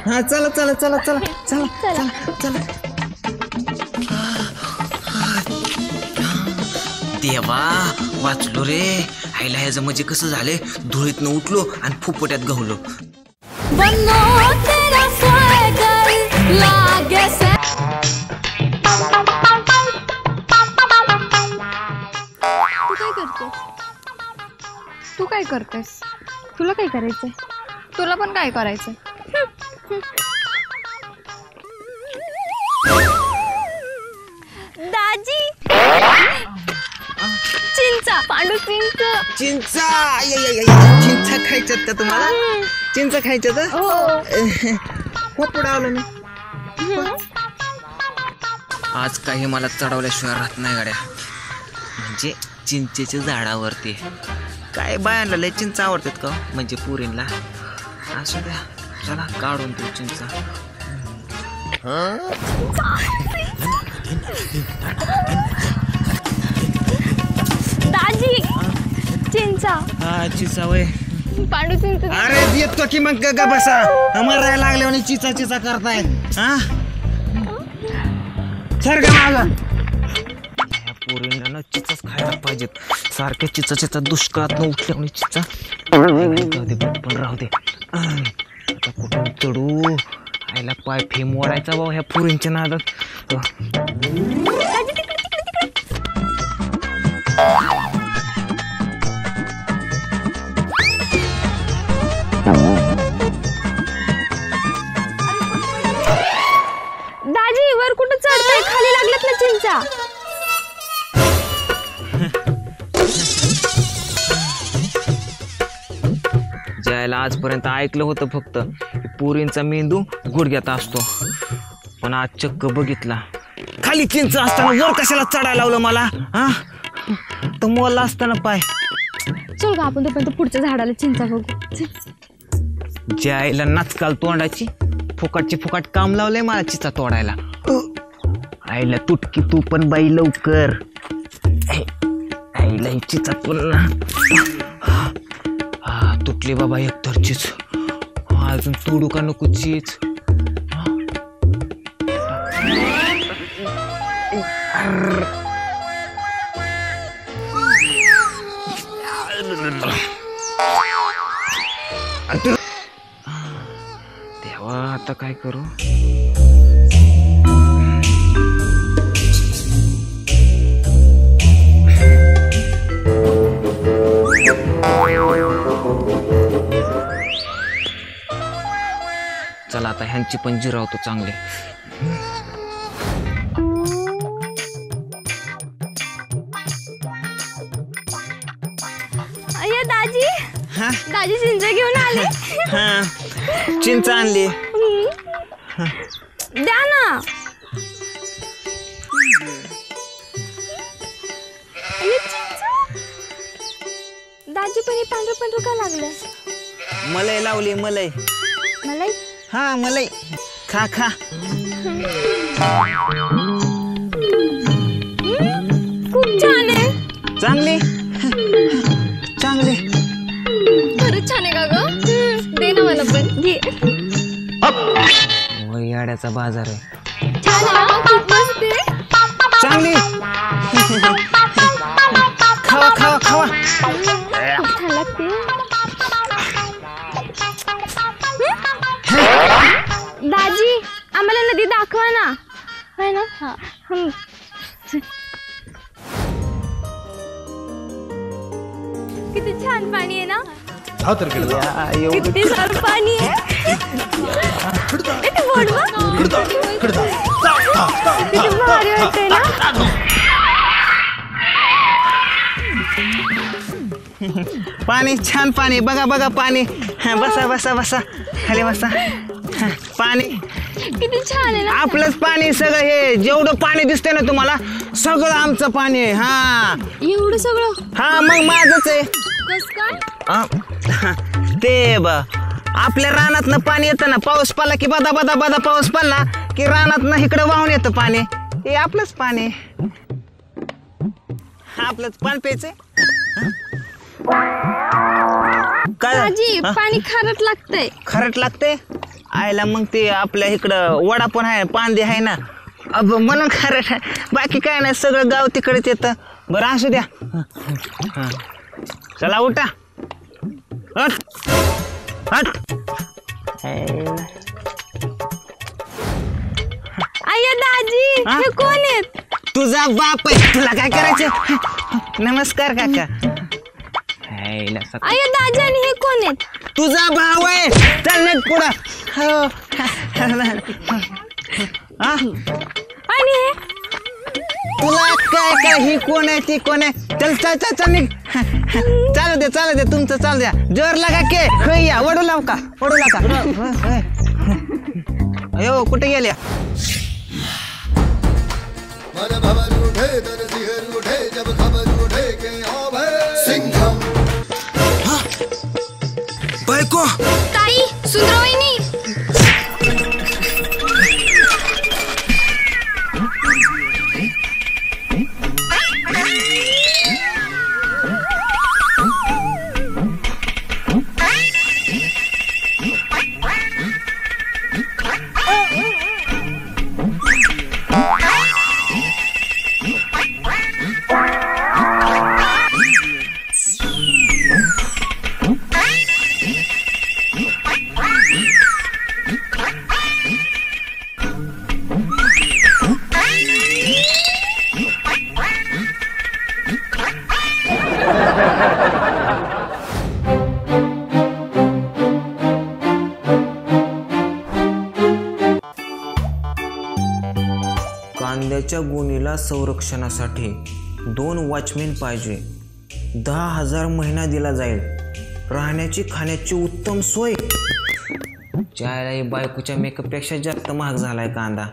हा चला चला चला चला चला चला चला देवा वाचलो रे आईला ह्याचं म्हणजे कसं झालंय धुळीतनं उठलो आणि फुफट्यात गवलो तू काय करतेस तुला काय करायचंय तुला पण काय करायचंय दाजी चिंचा पांडू चिंच चिंचा चिंचा खायच्यात का तुम्हाला चिंचा खायच्यात पोपडावलं मी आज काही मला चढवल्याशिवाय राहत नाही गाड्या म्हणजे चिंचेच्या झाडावरती काय बायांना लय चिंचा आवडतात का म्हणजे पुरींला असू द्या चला काढून देऊ चिंचा दाजी चिंचा चिंचा वय पांडू चिंच अरे येतो की मग ग बसा मरायला लागले आणि चिचा चिचा करताय हा सर का माझा पोरींना ना चिचाच खायला पाहिजेत सारख्या चिचा चिचा दुष्काळात न उठल्या आणि चिचा पण राहू दे आता कुठून चढू आईला पाय फेम ओढायचा भाऊ ह्या पोरींच्या नादात दाजी वर कुठं चढताय खाली लागल्यात ना चिंचा ज्याला आजपर्यंत ऐकलं होतं फक्त पोरींचा मेंदू गुडघ्यात असतो पण आज चक्क बघितला खाली चिंच असताना वर कशाला चढायला लावलं मला हा तर मोला असताना पाय चल का आपण तोपर्यंत पुढच्या झाडाला चिंचा बघू ज्याला नाचकाल तोंडाची फुकाटची फुकाट काम लावलंय मला चिचा तोडायला आईला तुटकी तू पण बाई लवकर आईला ही चिचा पुन्हा तुटली बाबा एकतर चीच अजून तोडू का नको चीच देवा आता काय काय करू? चला आता ह्यांची पण जिरावतो चांगले. अय्या दाजी, दाजी चिंच घेऊन आले. हा चिंच आणली. द्या ना. अय्या चिंच. दाजी पण हे पांढरं पांढरं का लागलं? मलाई लावली मलाई. मलाई? हा मलाई. खा खा. खूप छान आहे. चांगली चांगली. खरंच छान आहे का ग? दे ना मला पण. घे. याड्याचा बाजार आहे. छान आहे, खूप मस्त आहे. चांगली. खावा खावा खावा. खूप छान लागते. दाजी आम्हाला नदी दाखवा ना. है ना? किती छान पाणी आहे ना. किती सारं पाणी आहे. किती भारी वाटतंय ना. पाणी छान पाणी. बघा बघा पाणी. बसा बसा बसा खाली बसा. पाणी किती छान आहे ना. आपलंच पाणी सगळं. हे जेवढं पाणी दिसतंय ना तुम्हाला सगळं आमचं पाणी आहे. हा एवढं सगळं? हा मग माझंच आहे. कस काय? ते आपल्या रानातनं पाणी येतं ना. पाऊस पडला की बदा बदा बदा पाऊस पडला की रानातनं इकडं वाहून येतं पाणी. हे आपलंच पाणी. आपलंच पाणी प्यायचंय. दाजी पाणी खारट लागतंय. खारट लागतंय आयला. मग ते आपल्या इकडं वडा पण आहे, पांदे आहे ना, अब म्हणून खारट आहे. बाकी काय नाही, सगळं गाव तिकडेच येतं. बरं असू द्या. चला उठा. हट हट. अय्या दाजी हे कोण आहेत? तुझा बाप आहे. तुला काय करायचं? नमस्कार काका. अय्या दाजी आणि हे कोण आहेत? तुझा भाव आहे. चल नाही पुढं. आणि हे तुला काय काय ही कोण आहे ती कोण आहे? चल चल चल चल निघ. चालू दे तुमचं चालू द्या. जोर लागा के खैया. वडू लाव का वडू लागा. अयो कुठे गेल्या? बायको ताई सुंदरवहिनी. कांद्याच्या गोणीला संरक्षणासाठी 2 वॉचमॅन पाहिजे. 10,000 महिना दिला जाईल. राहण्याची खाण्याची उत्तम सोय. चायला बायकोच्या मेकअपपेक्षा जास्त महाग झालाय कांदा.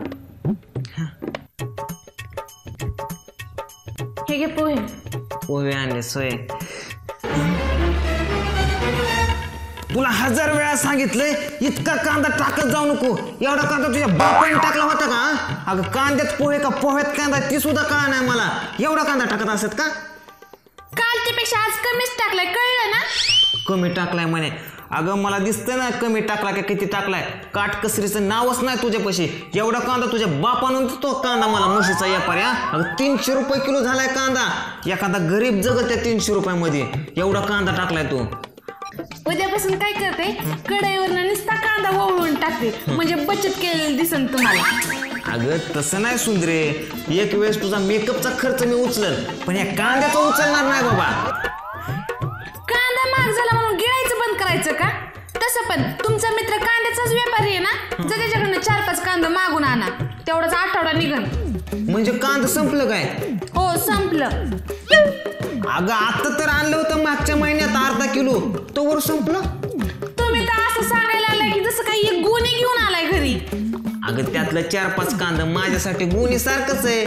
हे घे पोहे. पोहे आणले सोय. तुला 1000 वेळा सांगितलंय इतका कांदा टाकत जाऊ नको. एवढा कांदा तुझ्या बापाने टाकला होता का? अगं कांद्यात पोहे का पोह्यात कांदा ती सुद्धा कळा नाही मला. एवढा कांदा टाकत असत का? कालच्यापेक्षा आज कमीच टाकलाय, कळलं ना? कमी टाकलाय म्हणे. अगं मला दिसतंय ना कमी टाकलाय का किती टाकलाय. काटकसरीचं नावच नाही तुझ्यापाशी. एवढा कांदा तुझ्या बापानं तो कांदा मला म्हशीचा व्यापारी. अगं 300 रुपये किलो झालाय कांदा. एखादा गरीब जगत त्या 300 रुपयामध्ये. एवढा कांदा टाकलाय तू. उद्यापासून काय करते, कढईवरनं नुसता कांदा वळवून टाकते, म्हणजे बचत केलेली दिसन तुम्हाला. अगं तसं नाही सुंदरे, एक वेळेस तुझा मेकअपचा खर्च मी उचल, पण या कांद्याचा उचलणार नाही बाबा. कांदा महाग झाला म्हणून गिळायचं बंद करायचं का? तसं पण तुमचा मित्र कांद्याचाच व्यापारी आहे ना, जर त्याच्याकडनं 4-5 कांदा मागून आणा, तेवढाच आठवडा निघन. म्हणजे कांदा संपलं काय? हो संपलं. अगं आता तर आणलं होतं मागच्या महिन्यात अर्धा किलो, तो वर संपलं. तुम्ही तर असं सांगायला आलाय की जसं काही एक गुन्हे घेऊन आलाय घरी. अगं त्यातलं 4-5 कांदा माझ्यासाठी गुन्हे सारखंच आहे.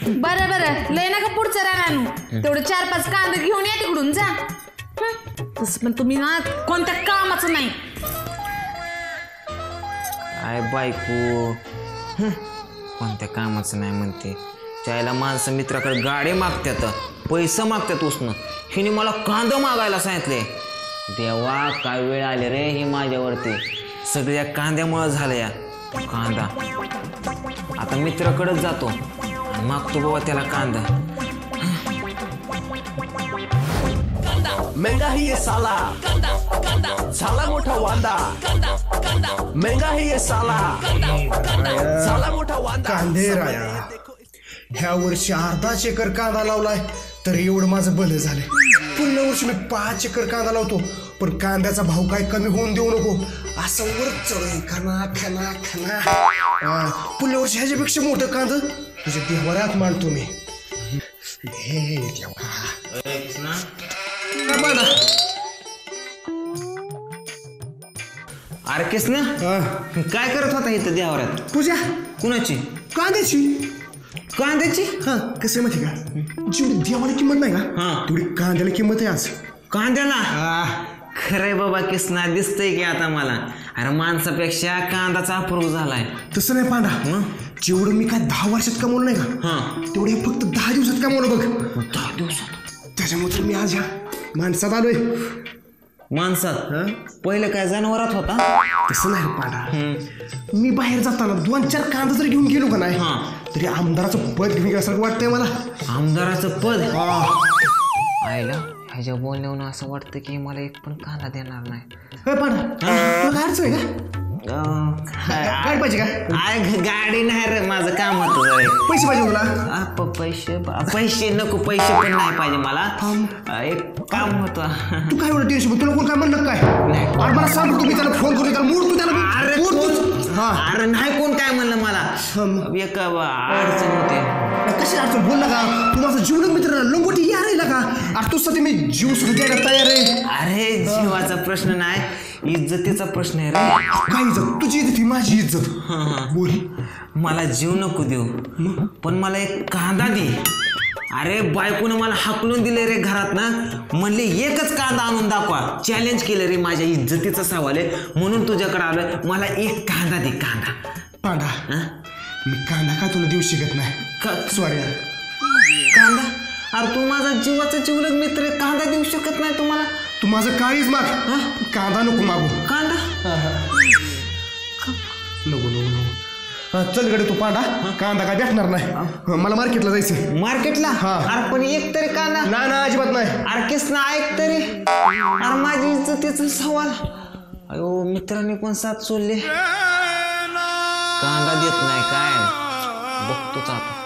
बरं बरं, लय नका पुढचं राहणार, तेवढं 4-5 कांदा घेऊन या तिकडून जा. तसं पण तुम्ही ना कोणत्या कामाचं नाही. आय बायको कोणत्या कामाचं नाही म्हणते. त्याला माणसं मित्राकडे गाडी मागतात, पैसा मागतात उसनं, हिने मला कांदा मागायला सांगितले. देवा काय वेळ आले रे हे माझ्यावरती, सगळ्या कांद्यामुळं झालं या कांदा. आता मित्राकडेच जातो आणि मागतो बाबा त्याला कांदा. महंगा है ये साला, साला मोठा वांदा, महंगा है ये साला, साला मोठा वांदा. कांदे राया, ह्या वर्षी 1/2 एकर कांदा लावलाय तर एवढं माझं भलं झालंय. पुढल्या वर्षी मी 5 एकर कांदा लावतो, पण कांद्याचा भाव काय कमी होऊन देऊ नको, असं वर चढ खना खना खना. पुढल्या वर्षी ह्याच्यापेक्षा मोठं कांद तुझ्या देवाऱ्यात मांडतो मी. अरे कृष्णा काय करत होता इथं देवाऱ्यात? पूजा. कुणाची? कांद्याची. कांद्याची? हा कसं माहिती का, जेवढी देवाला किंमत नाही का तेवढी कांद्याला किंमत आहे आज. कांद्याला? खरंय बाबा कृष्णा, दिसतंय की आता मला. अरे माणसापेक्षा कांदाचा अप्रूप झालाय. तसं नाही पांडा, जेवढं मी काय 10 वर्षात कमवलं नाही का तेवढे फक्त 10 दिवसात कमवलं बघ. 10 दिवसात? त्याच्यामुळे मी आज ह्या माणसात आलोय. माणसात? पहिलं काय जनावरात होता? तसं नाही पांडा, मी बाहेर जाताना 2-4 कांदा जर घेऊन गेलो का नाही तरी आमदाराचं पद घेऊन गेल्यासारखं वाटतंय मला. आमदाराचं पद? आयला ह्याच्या बोलण्यावरून असं वाटतं की मला एक पण कांदा देणार नाही. पांडा तुला अडचण आहे का? गाडी पाहिजे का? गाडी नाही रे, माझं काम होतं. पैसे पाहिजे तुला? पैसे नको, पैसे पण नाही पाहिजे मला, एक काम होतं. तू काय एवढं टेन्शन, तुला कोण काय म्हणलं काय? अरे मला सांग, तुम्ही त्याला फोन करू, त्याला मूड तू त्याला. अरे नाही कोण काय म्हणलं मला, एक अडचण होते. कशी अडचण बोल ना का, तू माझा जीवलग मित्र लंगोटी या राहिला का? अरे तुझसाठी मी जीव सुद्धा द्यायला तयार आहे. अरे जीवाचा प्रश्न नाही, इज्जतीचा प्रश्न आहे रे. काय इज्जत? तुझी इज्जत ही माझी इज्जत. बोल. मला जीव नको देऊ, पण मला एक कांदा दे. अरे बायकोनं मला हाकलून दिले रे घरात ना, म्हणले एकच कांदा आणून दाखवा. चॅलेंज केलं रे, माझ्या इज्जतीचा सवाल आहे म्हणून तुझ्याकडे आलोय. मला एक कांदा दे, कांदा. पांडा मी कांदा काय तुला देऊ शकत नाही, सॉरी. कांदा? अरे तू माझा जीवाचा जीवलग मित्र आहे, कांदा देऊ शकत नाही तुम्हाला? तू माझं काळीच माग, कांदा नको मागू. कांदा नको नको नको. चल गडे तू पांडा, कांदा काय भेटणार नाही, मला मार्केटला जायचं. मार्केटला? अरे पण एक तरी कांदा. ना अजिबात नाही. अरे कृष्णा ऐक तरी, अरे माझी इज्जतीचा सवाल. अयो मित्रांनी पण साथ सोडले, कांदा देत नाही काय, बघतोच आता.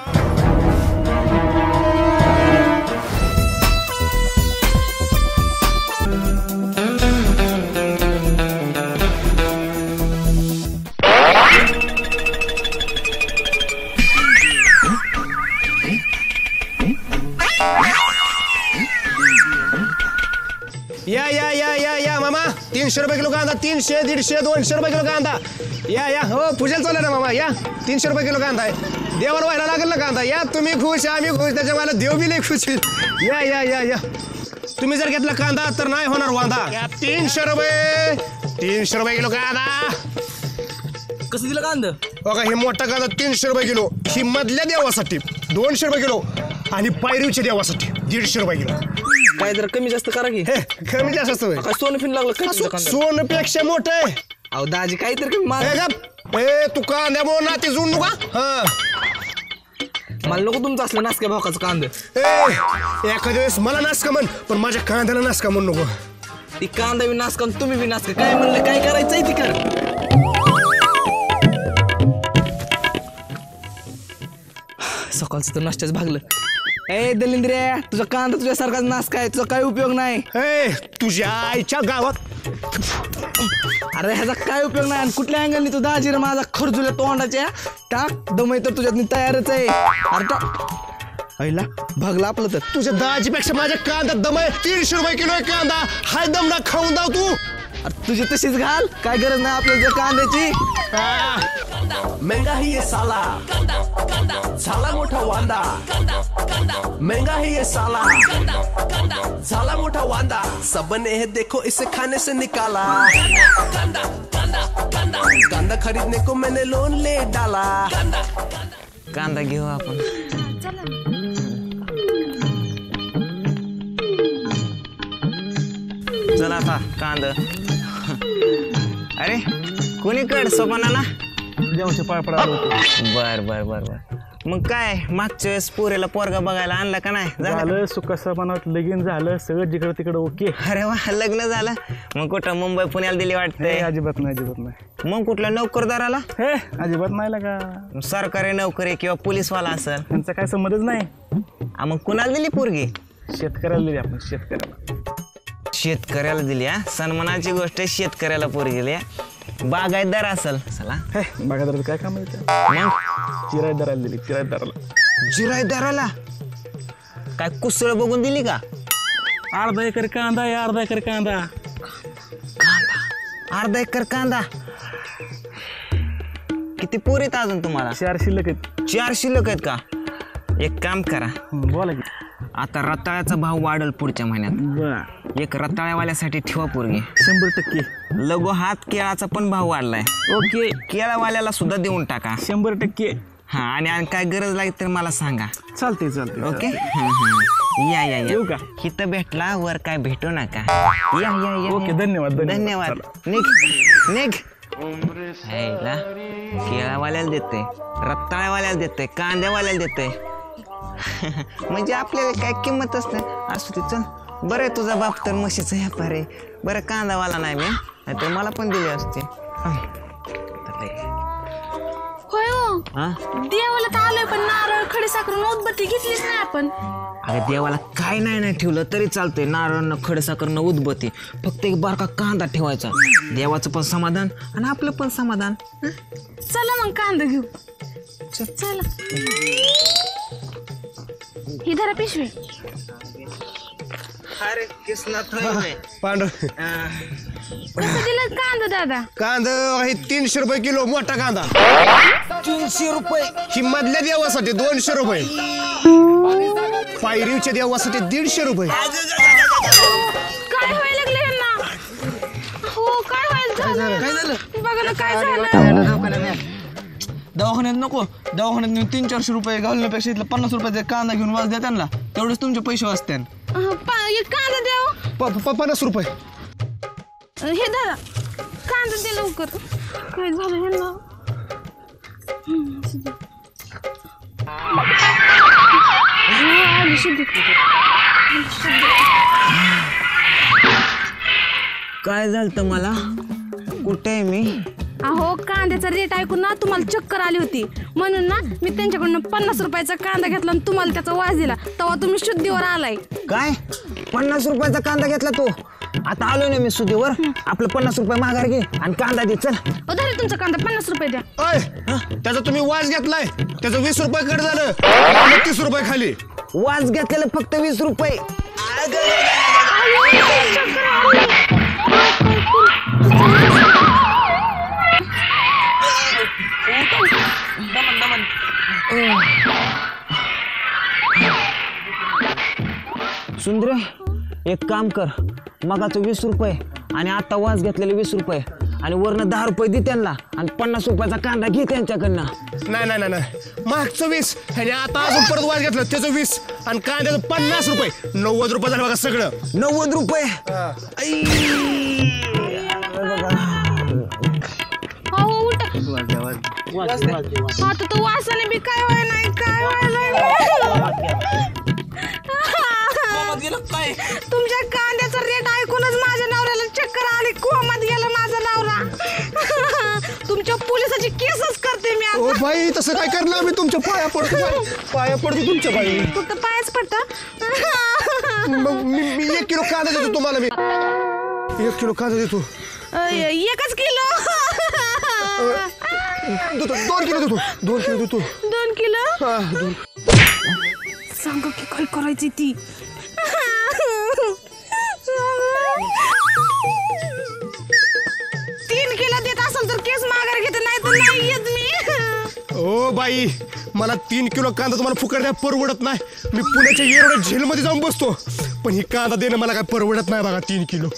या या या या या मामा, 300 रुपये किलो कांदा. 300, 150, 200 रुपये किलो कांदा. या या हो पूजेला चालू ना मामा, या 300 रुपये किलो कांदा आहे. देवाला व्हायला लागेल ना कांदा. या तुम्ही खुश, आम्ही खुश, त्याच्या मला देव बी लई खुश. या या या या तुम्ही जर घेतला कांदा तर नाही होणार वांदा. 300 रुपये, 300 रुपये किलो कांदा. कसं दिलं कांदा? बघा हे मोठा कांदा 300 रुपये किलो, ही मधल्या देवासाठी 200 रुपये किलो, आणि पायरीच्या देवासाठी 150 रुपये किलो. काय जरा कमी जास्त करा की. कमी जास्त असतं काय सोनं फिन लागलं? सोनपेक्षा मोठं आहे. अहो दाजी काहीतरी कमी मार. ए तू कांद्यामुळे नाते जुळू नका. मला नको तुमचं असलं नासक्या भावकाचं कांदा. एखाद्या वेळेस मला नासका म्हण, पण माझ्या कांद्याला नासका म्हण नको. ती कांदा बी नासका आणि तुम्ही बी नासका. काय म्हणलं काय करायचंय ती कर. सकाळचं तर नाश्त्याच भागलं. ए दलिंद्र्या, तुझा कांदा तुझ्यासारखाच नास काय, तुझा काय उपयोग नाही. तुझ्या आईच्या गावात अरे ह्याचा काय उपयोग नाही. आणि कुठल्या अँगलनी तू दाजी रे माझा खरजुल्या तोंडाच्या टाक दमय तर तुझ्यात तयारच आहे. अरे आईला भागला आपलं तर. तुझ्या दाजीपेक्षा माझ्या कांदा दम आहे. 300 रुपये किलो आहे कांदा. हाय दम ना खाऊन दाव तू. अरे तुझी तशीच घाल, काय गरज नाही आपल्याला कांद्याची. महंगा ही ये साला झाला मोठा वांदा महंगा ही ये साला झाला मोठा वांदा सबने है देखो इसे खाने से निकाला कांदा खरीदने को मैंने लोन ले डाला. कांदा घेऊ आपण. चला आता कांदा. अरे कोणीकड सोपाना ना जेवणचे पाय पडायला. बर बर बर बर. मग काय मागच्या वेळेस पोरेला पोरगा बघायला आणला का नाही? झालं सुखासमानात लगीन झालं सगळं जिकडं तिकडं ओके. अरे वा लग्न झालं. मग कुठं मुंबई पुण्याला दिली वाटतंय? अजिबात नाही अजिबात नाही. मग कुठल्या नोकरदाराला? हे अजिबात नाही का. सरकारी नोकरी किंवा पोलीसवाला असेल त्यांचा काय संबंधच नाही. मग कुणाला दिली पोरगी? शेतकऱ्याला दिली आपण. शेतकऱ्याला दिली. हा सन्मानाची गोष्ट आहे. शेतकऱ्याला पोरगी दिली. बागायतदार असेल. चला बागायतदाराचं काय काम आहे? चिरायदाराला दिली. जिरायदाराला काय कुसळ बघून दिली का? अर्धा एकर कांदा आहे. अर्धा एकर कांदा. अर्धा एकर कांदा. किती पोरी आहेत अजून तुम्हाला? 4 शिल्लक आहेत. 4 शिल्लक आहेत का? एक काम करा. बोला की. आता रताळ्याचा भाव वाढल पुढच्या महिन्यात. एक रताळ्यावाल्यासाठी ठेवा पोरगी. 100%. लगो हात केळाचा पण भाव वाढलाय. ओके. केळावाल्याला सुद्धा देऊन टाका. 100%. हा आणि काय गरज लागेल तर मला सांगा. चालते. ओके. या या येऊ का? हिथं भेटला वर काय भेटू नका. या या या. ओके धन्यवाद. निघ. केळावाल्याला देते, रताळ्यावाल्याला देते, कांद्यावाल्याला देते. म्हणजे आपल्याला काय किंमतच नाही. असू दे चल. बरं तुझा बाप तर म्हशीचा व्यापार आहे. बरं कांदावाला नाही मी, नाही तर मला पण दिली असते. होय हो. देवाला तर आलोय पण नारळ खडीसाखर उदबत्ती घेतलीच नाही आपण. अगं देवाला काय नाही ठेवलं तरी चालतंय. नारळ खडीसाखर उदबत्ती. फक्त एक बारका कांदा ठेवायचा. देवाचं पण समाधान आणि आपलं पण समाधान. चला मग कांदा घेऊ. चला ही धरा पिशवी. अरे कृष्णा पांढर कसं दिलं कांदा दादा? कांदा आहे 300 रुपये किलो. मोठा कांदा 300 रुपये. ही मधल्या देवासाठी 200 रुपये. पायरीच्या देवासाठी 150 रुपये. काय व्हायला लागलं यांना? हो काय व्हायला बघा ना काय झालं. दवाखान्यात नको. दवाखान्यात 300-400 रुपये घालण्यापेक्षा इथलं 50 रुपयाचा कांदा घेऊन वाज द्या त्यांना. तेवढेच तुमचे पैसे वाचते. कांदा द्याव. 50 रुपये. हे धरा कांदा दे लवकर. काय झालं ह्यांना? काय झालं मला? कुठे आहे मी? अहो कांद्याचा रेट ऐकून ना तुम्हाला चक्कर आली होती. म्हणून ना मी त्यांच्याकडून 50 रुपयाचा कांदा घेतला आणि तुम्हाला त्याचा वास दिला. तेव्हा तुम्ही शुद्धीवर आलाय. काय 50 रुपयाचा कांदा घेतला तू? आता आलो ना मी शुद्धीवर. आपलं 50 रुपये माघार घे आणि कांदा दे. चल धरे तुमचा कांदा 50 रुपये द्या. त्याचा तुम्ही वास घेतलाय. त्याचं 20 रुपये कट झालं. 30 रुपये खाली. वास घेतलेलं फक्त 20 रुपये. सुंदरे एक काम कर. मगाचं 20 रुपये आणि आता वास घेतलेले 20 रुपये आणि वरनं 10 रुपये दे त्यांना आणि 50 रुपयाचा कांदा घे त्यांच्याकडनं. नाही मागचं 20 आणि आता अजून परत वास घेतलं त्याचं 20 आणि कांद्याचं 50 रुपये. 90 रुपये झालं बघा सगळं. 90 रुपये. आता तो वासाने बी काय व्हाय नाही. काय तुमच्या कांद्याचा रेट ऐकूनच माझ्या नवऱ्याला मी ओ आता. बाई तसं काय करणार मी तुमच्या पाया पडतो बाई. पाया पडतो तुमच्या बाई. फक्त पायच पडतं. मग मी 1 किलो कांदा देतो तुम्हाला. मी 1 किलो कांदा देतो. 1 किलो. 2 किलो देतो. 2 किलो देतो. 2 किलो. हा 2. सांग की काय करायची ती. 3 किलो देत असेल तर केस माघार घेते, नाही तर नाही येत मी. ओ बाई मला 3 किलो कांदा तुम्हाला फुकट द्या परवडत नाही. मी पुण्याच्या येरवड्या झेलमध्ये जाऊन बसतो, पण ही कांदा देणं मला काय परवडत नाही बघा. 3 किलो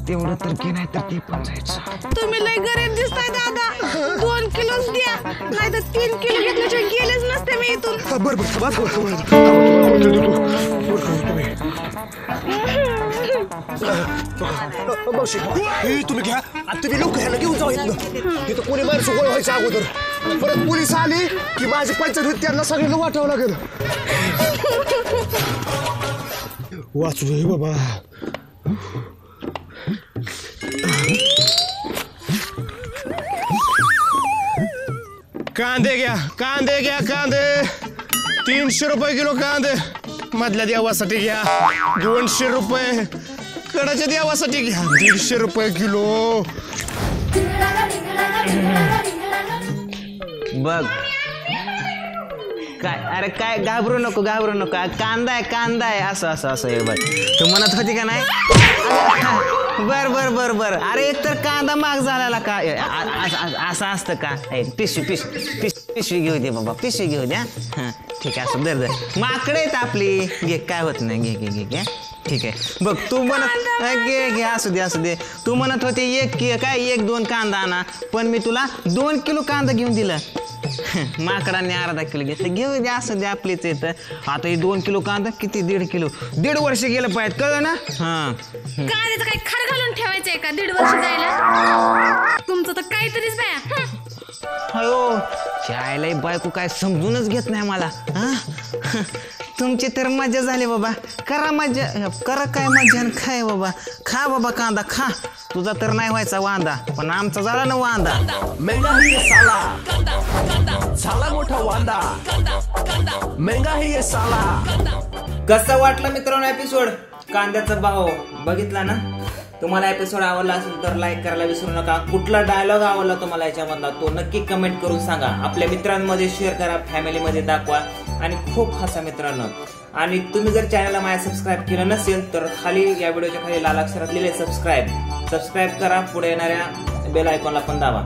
तेवढं तर की नाही तर ते पण जायचं. तुम्ही लय गरीब दिसताय दादा. 2 किलोच द्या, नाही तर 3 किलो घेतल्याशिवाय गेलेच नसते मी इथून. तुम्ही घ्या. आता तुम्ही लोक ह्याला घेऊन जाऊ इथनं. इथं कोणी माणूस गोळ व्हायच्या अगोदर. परत पोलीस आली की माझी पंचायत त्यांना सगळ्यांना वाटावं लागेल. वाचू दे बाबा. कांदे घ्या, कांदे घ्या, कांदे. 300 रुपये किलो कांदे. मधल्या देवासाठी घ्या. 200 रुपये. कडाच्या देवासाठी घ्या. 150 रुपये किलो. बघ काय, अरे काय घाबरू नको, घाबरू नको. कांदा आहे, कांदा आहे. असं असं असं हे बघ. तू म्हणत होती का नाही. बर बर बर बर. अरे एक तर कांदा महाग झाला का. असं असतं का. पिशवी घेऊ दे बाबा, पिशवी घेऊ द्या. हां ठीक आहे. असं दर माकडे आहेत आपली. घे काय होत नाही. घे घे घे घे. ठीक आहे. बघ तू म्हणत घे घे असू दे असू दे. तू म्हणत होते 1-2 कांदा आणा, पण मी तुला 2 किलो कांदा घेऊन दिला. माकडांनी अर्धा किलो घेतलं. घेऊ द्या असं द्या आपलीच येतं. आता हे 2 किलो कांदा किती 1.5 किलो. 1.5 वर्ष गेलं पाहिजे कळलं ना. हां कांद्याचं काही खर घालून ठेवायचंय का 1.5 वर्ष जायला. तुमचं तर काहीतरीच बाया. हो चायला बायको काय समजूनच घेत नाही मला. तुमची तर मजा झाली बाबा. करा मजा, करा काय मजा आणि काय बाबा. खा बाबा कांदा खा. तुझा तर नाही व्हायचा वांदा, पण आमचा झाला ना वांदा. महंगा ही ये साला, साला मोठा वांदा. महंगा ही ये साला. कसा वाटला मित्रांनो एपिसोड. कांद्याचा भाव बघितला ना. तुम्हाला एपिसोड आवडला असेल तर लाईक करायला विसरू नका. कुठला डायलॉग आवडला तुम्हाला याच्यामधला तो नक्की कमेंट करून सांगा. आपल्या मित्रांमध्ये शेअर करा, फॅमिलीमध्ये दाखवा आणि खूप हसा मित्रांनो. आणि तुम्ही जर चॅनलला माझ्या सबस्क्राईब केलं नसेल तर खाली या व्हिडिओच्या खाली लाल अक्षरात लिहिले सबस्क्राईब करा. पुढे येणाऱ्या बेल आयकॉनला पण दाबा.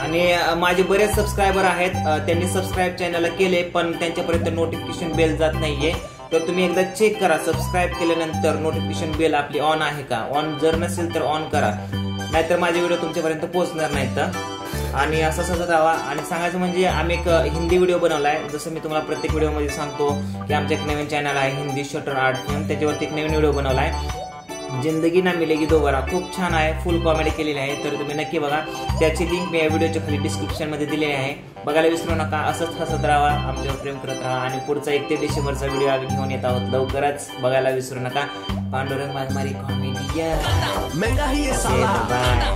आणि माझे बरेच सबस्क्रायबर आहेत, त्यांनी सबस्क्राईब चॅनलला केले पण त्यांच्यापर्यंत नोटिफिकेशन बेल जात नाहीये. तर तुम्ही एकदा चेक करा सबस्क्राईब केल्यानंतर नोटिफिकेशन बेल आपली ऑन आहे का. ऑन जर नसेल तर ऑन करा, नाहीतर माझे व्हिडिओ तुमच्यापर्यंत पोहोचणार नाहीत. आणि असं सजत राहा. आणि सांगायचं म्हणजे आम्ही एक हिंदी व्हिडिओ बनवलाय. जसं मी तुम्हाला प्रत्येक व्हिडिओमध्ये सांगतो की आमचं एक नवीन चॅनल आहे हिंदी शटर आर्ट फेम. त्याच्यावरती एक नवीन व्हिडिओ बनवलाय जिंदगी ना मिलेगी दोबारा. खूप छान आहे, फुल कॉमेडी केलेली आहे. तर तुम्ही नक्की बघा. त्याची लिंक मी या व्हिडिओच्या खाली डिस्क्रिप्शन मध्ये दिलेली आहे. बघायला विसरू नका. असंच हसत राहा, आमच्यावर प्रेम करत राहा. आणि पुढचा 1 ते डिसेंबरचा व्हिडिओ आम्ही घेऊन येत आहोत लवकरच. बघायला विसरू नका. पांडुरंग मारी कॉमेडी. महंगा ही ये साला.